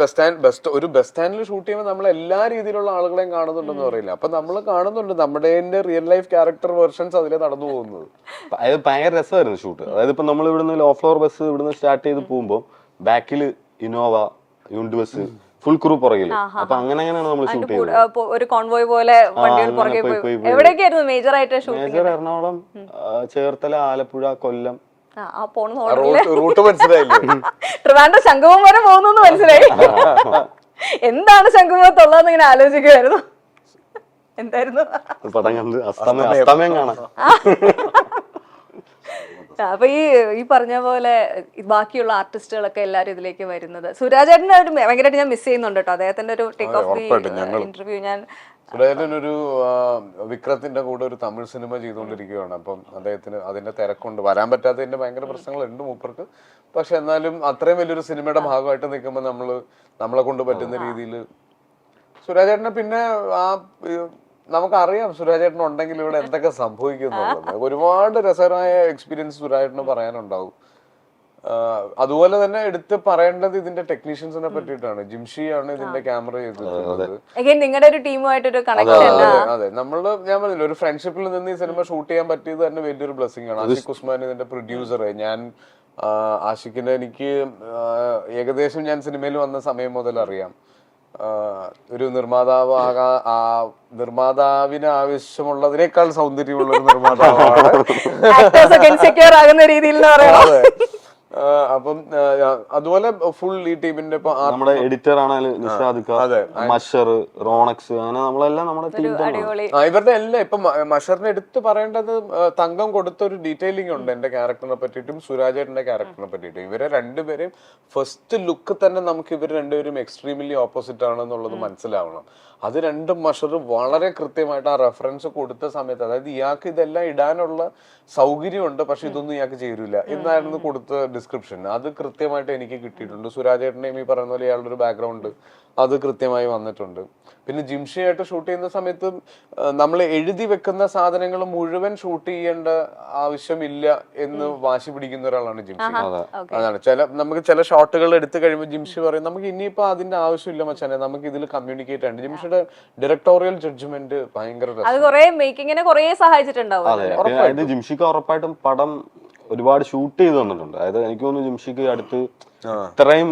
ഒരു ബസ് സ്റ്റാൻഡിൽ ഷൂട്ട് ചെയ്യുമ്പോൾ നമ്മൾ എല്ലാ രീതിയിലുള്ള ആളുകളെയും കാണുന്നുണ്ടെന്ന് പറയില്ല. അപ്പൊ നമ്മൾ കാണുന്നുണ്ട് നമ്മുടെ റിയൽ ലൈഫ് ക്യാരക്ടർ വെർഷൻസ് അതിലെ നടന്നു പോകുന്നത്. അത് ഭയങ്കര രസമായിരുന്നു ഷൂട്ട്. അതായത് ഇപ്പൊ നമ്മൾ ഇവിടുന്ന് ലോ ഫ്ലോർ ബസ് ഇവിടുന്ന് സ്റ്റാർട്ട് ചെയ്ത് പോകുമ്പോൾ ബാക്കിൽ Innova, unit bus, full crew പുറകില്. അപ്പൊ അങ്ങനെയാണ് നമ്മൾ ഷൂട്ട് ചെയ്തത്. ഒരു കോൺവോയ് പോലെ എവിടെയൊക്കെയായിരുന്നു മേജർ ആയിട്ട് shoot? Major Ernakulam, Cherthala, Alappuzha, Kollam. Route മനസ്സിലായില്ലേ? ട്രിവാൻഡ്രം ശംഖുമുഖം വരെ പോകുന്നു മനസ്സിലായി. എന്താണ് ശംഖുമുഖത്തുള്ളതെന്ന് ഇങ്ങനെ ആലോചിക്കുമായിരുന്നു. എന്തായിരുന്നു? പടം കണ്ട് അസ്തമയം കാണാം. അപ്പൊ ഈ പറഞ്ഞ പോലെ ബാക്കിയുള്ള ആർട്ടിസ്റ്റുകളൊക്കെ എല്ലാരും ഇതിലേക്ക് വരുന്നത്, സുരാജേട്ടനെ ഒരു ഭയങ്കരമായിട്ട് ഞാൻ മിസ് ചെയ്യുന്നുണ്ട് കേട്ടോ. അദ്ദേഹത്തിന്റെ ഒരു ടേക്ക് ഓഫ് ദി ഇന്റർവ്യൂ ഞാൻ സുരേന്ദ്രനൊരു വിക്രത്തിന്റെ കൂടെ ഒരു തമിഴ് സിനിമ ചെയ്തുകൊണ്ടിരിക്കുകയാണ്. അപ്പം അദ്ദേഹത്തിന് അതിന്റെ തിരക്കുണ്ട്, വരാൻ പറ്റാത്തതിന്റെ ഭയങ്കര പ്രശ്നങ്ങളുണ്ട് മൂപ്പർക്ക്. പക്ഷെ എന്നാലും അത്രയും വലിയൊരു സിനിമയുടെ ഭാഗമായിട്ട് നിൽക്കുമ്പോൾ നമ്മളെ കൊണ്ട് പറ്റുന്ന രീതിയിൽ സുരാജേട്ടനെ പിന്നെ നമുക്കറിയാം സുരാജേട്ടൻ ഉണ്ടെങ്കിൽ ഇവിടെ എന്തൊക്കെ സംഭവിക്കുന്നുള്ളത്. ഒരുപാട് രസകരമായ എക്സ്പീരിയൻസ് സുരാജേട്ടന് പറയാനുണ്ടാവും. അതുപോലെ തന്നെ എടുത്ത് പറയേണ്ടത് ഇതിന്റെ ടെക്നീഷ്യൻസിനെ പറ്റിയിട്ടാണ്. ജിംഷിയാണ് ഇതിന്റെ ക്യാമറ ചെയ്തിട്ടുള്ളത്. നിങ്ങളുടെ ഒരു ടീമുമായിട്ടൊരു കണക്ഷൻ. അതെ, ഞാൻ പറഞ്ഞില്ല, ഒരു ഫ്രണ്ട്ഷിപ്പിൽ നിന്ന് ഈ സിനിമ ഷൂട്ട് ചെയ്യാൻ പറ്റിയത് തന്നെ വലിയൊരു ബ്ലെസ്സിംഗ് ആണ്. ആഷിഖ് ഉസ്മാൻ ഇതിന്റെ പ്രൊഡ്യൂസർ. ഞാൻ ആഷിഖിനെ എനിക്ക് ഏകദേശം ഞാൻ സിനിമയിൽ വന്ന സമയം മുതൽ അറിയാം. ഒരു നിർമ്മാതാവിന് ആവശ്യമുള്ളതിനേക്കാൾ സൗന്ദര്യമുള്ള ഒരു നിർമ്മാതാവാണ്. അപ്പം അതുപോലെ ഫുൾ ഈ ടീമിന്റെ നമ്മുടെ എഡിറ്റർ ആണെങ്കിലും നിഷാദ് മഷർ, റോണക്സ്, അങ്ങനെ നമ്മളെല്ലാം നമ്മുടെ ടീം ഇവരുടെ എല്ലാം ഇപ്പൊ മഷറിനെ എടുത്ത് പറയേണ്ടത് തങ്കം കൊടുത്ത ഒരു ഡീറ്റെയിലിംഗ് ഉണ്ട് എന്റെ ക്യാരക്ടറിനെ പറ്റിയിട്ടും സുരാജേട്ടന്റെ ക്യാരക്ടറിനെ പറ്റിയിട്ടും. ഇവരെ രണ്ടുപേരെയും ഫസ്റ്റ് ലുക്ക് തന്നെ നമുക്ക് ഇവർ രണ്ടുപേരും എക്സ്ട്രീംലി ഓപ്പോസിറ്റ് ആണെന്നുള്ളത് മനസ്സിലാവണം. അത് രണ്ടും മഷർ വളരെ കൃത്യമായിട്ട് ആ റെഫറൻസ് കൊടുത്ത സമയത്ത്, അതായത് ഇയാൾക്ക് ഇതെല്ലാം ഇടാനുള്ള സൗകര്യമുണ്ട് പക്ഷെ ഇതൊന്നും ഇയാൾക്ക് ചേരില്ല എന്നായിരുന്നു കൊടുത്ത ഡിസ്ക്രിപ്ഷൻ. അത് കൃത്യമായിട്ട് എനിക്ക് കിട്ടിയിട്ടുണ്ട്. സുരാജേട്ടനെയും ഈ പറയുന്ന പോലെ ഇയാളുടെ ഒരു ബാക്ക്ഗ്രൗണ്ട് അത് കൃത്യമായി വന്നിട്ടുണ്ട്. പിന്നെ ജിംഷിയായിട്ട് ഷൂട്ട് ചെയ്യുന്ന സമയത്ത് നമ്മൾ എഴുതി വെക്കുന്ന സാധനങ്ങൾ മുഴുവൻ ഷൂട്ട് ചെയ്യേണ്ട ആവശ്യമില്ല എന്ന് വാശി പിടിക്കുന്ന ഒരാളാണ് ജിംഷി. അതാണ് നമുക്ക് ചില ഷോട്ടുകൾ എടുത്തു കഴിയുമ്പോൾ ജിംഷി പറയും നമുക്ക് ഇനിയിപ്പോ അതിന്റെ ആവശ്യമില്ല മച്ചാനെ, നമുക്ക് ഇതിൽ കമ്മ്യൂണിക്കേറ്റ് ആണ്. ജിംഷിയുടെ ഡയറക്ടോറിയൽ ജഡ്ജ്മെന്റ് ഭയങ്കര സഹായിച്ചിട്ടുണ്ടാവും. ജിംഷിക്ക് ഉറപ്പായിട്ടും പടം ഒരുപാട് ഷൂട്ട് ചെയ്ത് തന്നിട്ടുണ്ട്. അതായത് എനിക്ക് തോന്നുന്നു ജിംഷിക്ക് അടുത്ത് ഇത്രയും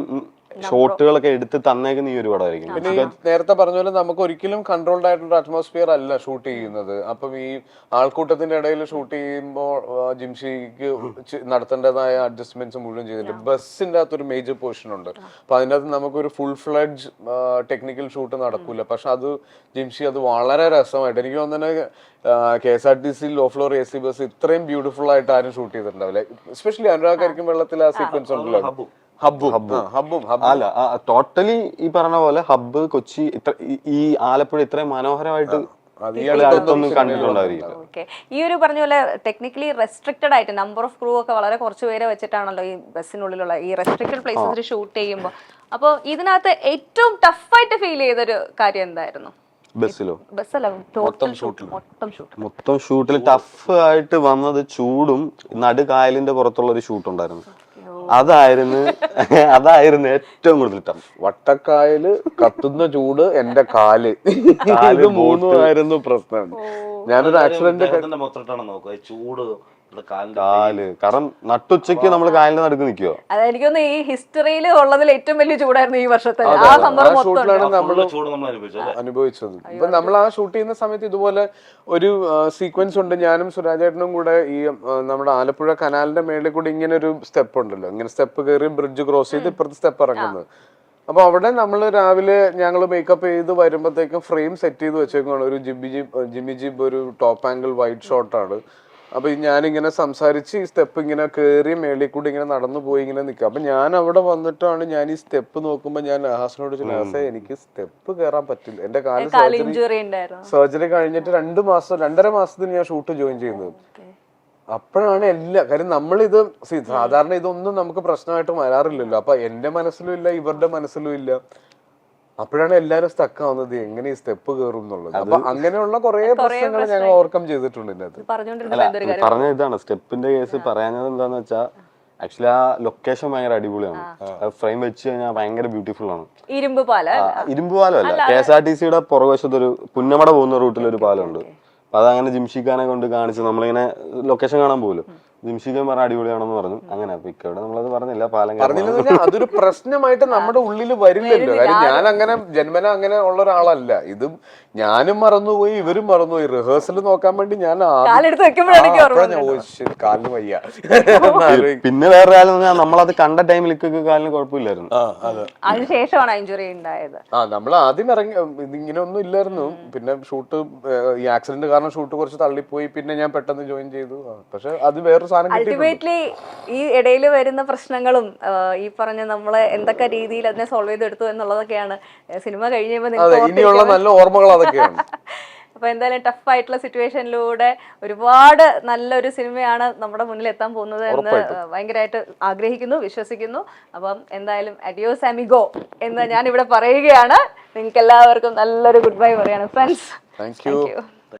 ഷോട്ടുകളൊക്കെ എടുത്ത് തന്നേക്കുന്ന ഈ ഒരു പടമായിരിക്കും. പിന്നെ നേരത്തെ പറഞ്ഞ പോലെ നമുക്ക് ഒരിക്കലും കൺട്രോൾഡ് ആയിട്ടുള്ള അറ്റ്മോസ്ഫിയർ അല്ല ഷൂട്ട് ചെയ്യുന്നത്. അപ്പം ഈ ആൾക്കൂട്ടത്തിന്റെ ഇടയിൽ ഷൂട്ട് ചെയ്യുമ്പോൾ ജിംഷിക്ക് നടത്തേണ്ടതായ അഡ്ജസ്റ്റ്മെന്റ്സ് മുഴുവൻ ചെയ്തിട്ടുണ്ട്. ബസ്സിന്റെ അകത്തൊരു മേജർ പോർഷൻ ഉണ്ട്. അപ്പൊ അതിൻ്റെ അകത്ത് നമുക്കൊരു ഫുൾ ഫ്ലെഡ്ജ് ടെക്നിക്കൽ ഷൂട്ട് നടക്കൂല. പക്ഷെ അത് ജിംഷി അത് വളരെ രസമായിട്ട്, എനിക്ക് തോന്നുന്നത് KSRTC low floor AC bus ഇത്രയും ബ്യൂട്ടിഫുൾ ആയിട്ട് ആരും ഷൂട്ട് ചെയ്തിട്ടുണ്ടാവില്ല. എസ്പെഷ്യലി അനുരാഗായിരിക്കും വെള്ളത്തിൽ ആ സീക്വൻസ് ഉണ്ടല്ലോ. അല്ല, ടോട്ടലി ഈ പറഞ്ഞ പോലെ ഹബ്ബ്, കൊച്ചി, ഈ ആലപ്പുഴ ഇത്രയും മനോഹരമായിട്ട് ഈ ഒരു പറഞ്ഞ പോലെ ടെക്നിക്കലി റെസ്ട്രിക്റ്റഡ് ആയിട്ട് നമ്പർ ഓഫ് ക്രൂ ഒക്കെ വളരെ കുറച്ച് പേരെ വെച്ചിട്ടാണല്ലോ ഈ ബസ്സിനുള്ളിലുള്ള ഈ റെസ്ട്രിക്റ്റഡ് പ്ലേസസിൽ ഷൂട്ട് ചെയ്യുമ്പോൾ. അപ്പോൾ ഇതിനകത്ത് ഏറ്റവും ടഫായിട്ട് ഫീൽ ചെയ്തൊരു കാര്യം എന്തായിരുന്നു? മൊത്തം ഷൂട്ടിൽ ടഫ് ആയിട്ട് വന്നത് ചൂടും നടുകായലിന്റെ പുറത്തുള്ള ഒരു ഷൂട്ട് ഉണ്ടായിരുന്നു. അതായിരുന്നു ഏറ്റവും കൂടുതൽ ടഫ്. വട്ടക്കായല്, കത്തുന്ന ചൂട്, എന്റെ കാല് മൂന്നുമായിരുന്നു പ്രശ്നം. ഞാനൊരു ആക്സിഡന്റ് മൊത്തം നോക്കുക, ചൂട്, കാല്. കാരണം നട്ടുച്ചയ്ക്ക് നമ്മൾ കായലിന്റെ നടുക്ക് നിൽക്കുവോ. അതെനിക്കൊന്ന് ഈ ഹിസ്റ്ററിയിൽ ഉള്ളതിൽ ഏറ്റവും വലിയ ചൂടായിരുന്നു ഈ വർഷത്തെ. ഷൂട്ടിലാണ് നമ്മൾ അനുഭവിച്ചത്. ഇപ്പൊ നമ്മൾ ആ ഷൂട്ട് ചെയ്യുന്ന സമയത്ത് ഇതുപോലെ ഒരു സീക്വൻസ് ഉണ്ട്. ഞാനും സുരാജേട്ടനും കൂടെ ഈ നമ്മുടെ ആലപ്പുഴ കനാലിന്റെ മേളിൽ കൂടി ഇങ്ങനെ ഒരു സ്റ്റെപ്പ് ഉണ്ടല്ലോ, ഇങ്ങനെ സ്റ്റെപ്പ് കയറി ബ്രിഡ്ജ് ക്രോസ് ചെയ്ത് ഇപ്പുറത്തെ സ്റ്റെപ്പ് ഇറങ്ങുന്നത്. അപ്പൊ അവിടെ നമ്മൾ രാവിലെ ഞങ്ങൾ മേക്കപ്പ് ചെയ്ത് വരുമ്പോഴത്തേക്കും ഫ്രെയിം സെറ്റ് ചെയ്ത് വെച്ചേക്കാണ്. ഒരു ജിമ്മി ജിബ് ഒരു ടോപ്പ് ആംഗിൾ വൈഡ് ഷോട്ടാണ്. അപ്പൊ ഞാനിങ്ങനെ സംസാരിച്ച് ഈ സ്റ്റെപ്പ് ഇങ്ങനെ കയറി മേളിൽ കൂടി ഇങ്ങനെ നടന്നു പോയി ഇങ്ങനെ നിൽക്കുക. അപ്പൊ ഞാൻ അവിടെ വന്നിട്ടാണ് ഞാൻ ഈ സ്റ്റെപ്പ് നോക്കുമ്പോ ഞാൻ ഹാസനോട് ചോദിച്ചു, എനിക്ക് സ്റ്റെപ്പ് കയറാൻ പറ്റില്ല, എന്റെ കാല് സർജറി കഴിഞ്ഞിട്ട് 2.5 മാസത്തിന് ഞാൻ ഷൂട്ട് ജോയിൻ ചെയ്യുന്നത്. അപ്പോഴാണ് കാര്യം നമ്മളിത് സാധാരണ ഇതൊന്നും നമുക്ക് പ്രശ്നമായിട്ട് വരാറില്ലല്ലോ. അപ്പൊ എന്റെ മനസ്സിലും ഇല്ല, ഇവരുടെ മനസ്സിലും ഇല്ല. അപ്പോഴാണ് എല്ലാരും സ്റ്റക്ക് ആവുന്നത്, എങ്ങനെ ഈ സ്റ്റെപ്പ് കയറും എന്നുള്ളത്. അപ്പൊ അങ്ങനെയുള്ള കുറെ പ്രശ്നങ്ങൾ ഞങ്ങൾ ഓവർകം ചെയ്തിട്ടുണ്ട് ഇതിനകത്ത്. പറഞ്ഞ ഇതാണ് സ്റ്റെപ്പിന്റെ കേസ് പറയാഞ്ഞത് എന്താന്ന് വെച്ചാൽ, ആക്ച്വലി ആ ലൊക്കേഷൻ ഭയങ്കര അടിപൊളിയാണ്. ഫ്രെയിം വെച്ച് കഴിഞ്ഞാൽ ഭയങ്കര ബ്യൂട്ടിഫുൾ ആണ്. ഇരുമ്പ് പാലമല്ല, KSRTCയുടെ പുറകുവശത്ത് ഒരു പുന്നമട പോകുന്ന റൂട്ടിൽ ഒരു പാലമുണ്ട്. അപ്പൊ അതങ്ങനെ ജിംഷിഖാനെ കൊണ്ട് കാണിച്ച് നമ്മളിങ്ങനെ ലൊക്കേഷൻ കാണാൻ പോലും. ജിംഷിക്കാൻ പറഞ്ഞ അടിപൊളിയാണെന്ന് പറഞ്ഞു. അങ്ങനെ അപ്പൊ ഇക്കയോടെ നമ്മളത് പറഞ്ഞില്ല, പാലം പറഞ്ഞില്ലെന്ന് പറഞ്ഞാൽ അതൊരു പ്രശ്നമായിട്ട് നമ്മുടെ ഉള്ളിൽ വരില്ലല്ലോ. കാര്യം ഞാൻ അങ്ങനെ ജന്മന അങ്ങനെ ഉള്ള ഒരാളല്ല. ഇതും ഞാനും മറന്നുപോയി, ഇവരും മറന്നുപോയി. റിഹേഴ്സൽ നോക്കാൻ വേണ്ടി ഞാൻ കാലെടുത്ത് വെക്കുമ്പോഴാണ് എനിക്ക് ഓർമ്മ കാലിന് വയ്യ. പിന്നെ വേറെ കാര്യം നമ്മളത് കണ്ട ടൈമിൽ ഇക്കൊക്കെ കാലിന് കുഴപ്പമില്ലായിരുന്നു. അതിനുശേഷമാണ് ഇഞ്ചുറി ഉണ്ടായത്. നമ്മൾ ആദ്യം ഇറങ്ങി ഇങ്ങനെ ഒന്നും ഇല്ലായിരുന്നു. പിന്നെ ഷൂട്ട് ഈ ആക്സിഡന്റ് കാരണം ഷൂട്ട് കുറച്ച് തള്ളിപ്പോയി. പിന്നെ ഞാൻ പെട്ടെന്ന് ജോയിൻ ചെയ്തു. പക്ഷെ അത് വേറൊരു സാധനം അൾട്ടിമേറ്റ്ലി ഈ ഇടയിൽ വരുന്ന പ്രശ്നങ്ങളും ഈ പറഞ്ഞ നമ്മള് എന്തൊക്കെ രീതിയിൽ അതിനെ സോൾവ് ചെയ്തെടുത്തു എന്നുള്ളതൊക്കെയാണ് സിനിമ കഴിഞ്ഞപ്പോൾ ഇനിയുള്ള നല്ല ഓർമ്മകൾ അതൊക്കെയാണ്. അപ്പൊ എന്തായാലും ടഫ് ആയിട്ടുള്ള സിറ്റുവേഷനിലൂടെ ഒരുപാട് നല്ലൊരു സിനിമയാണ് നമ്മുടെ മുന്നിൽ എത്താൻ പോകുന്നത് എന്ന് ഭയങ്കരമായിട്ട് ആഗ്രഹിക്കുന്നു, വിശ്വസിക്കുന്നു. അപ്പം എന്തായാലും അഡിയോസ് അമിഗോ എന്ന് ഞാൻ ഇവിടെ പറയുകയാണ്. നിങ്ങൾക്ക് എല്ലാവർക്കും നല്ലൊരു ഗുഡ് ബൈ പറയാണ് ഫ്രണ്ട്സ്. Thank you.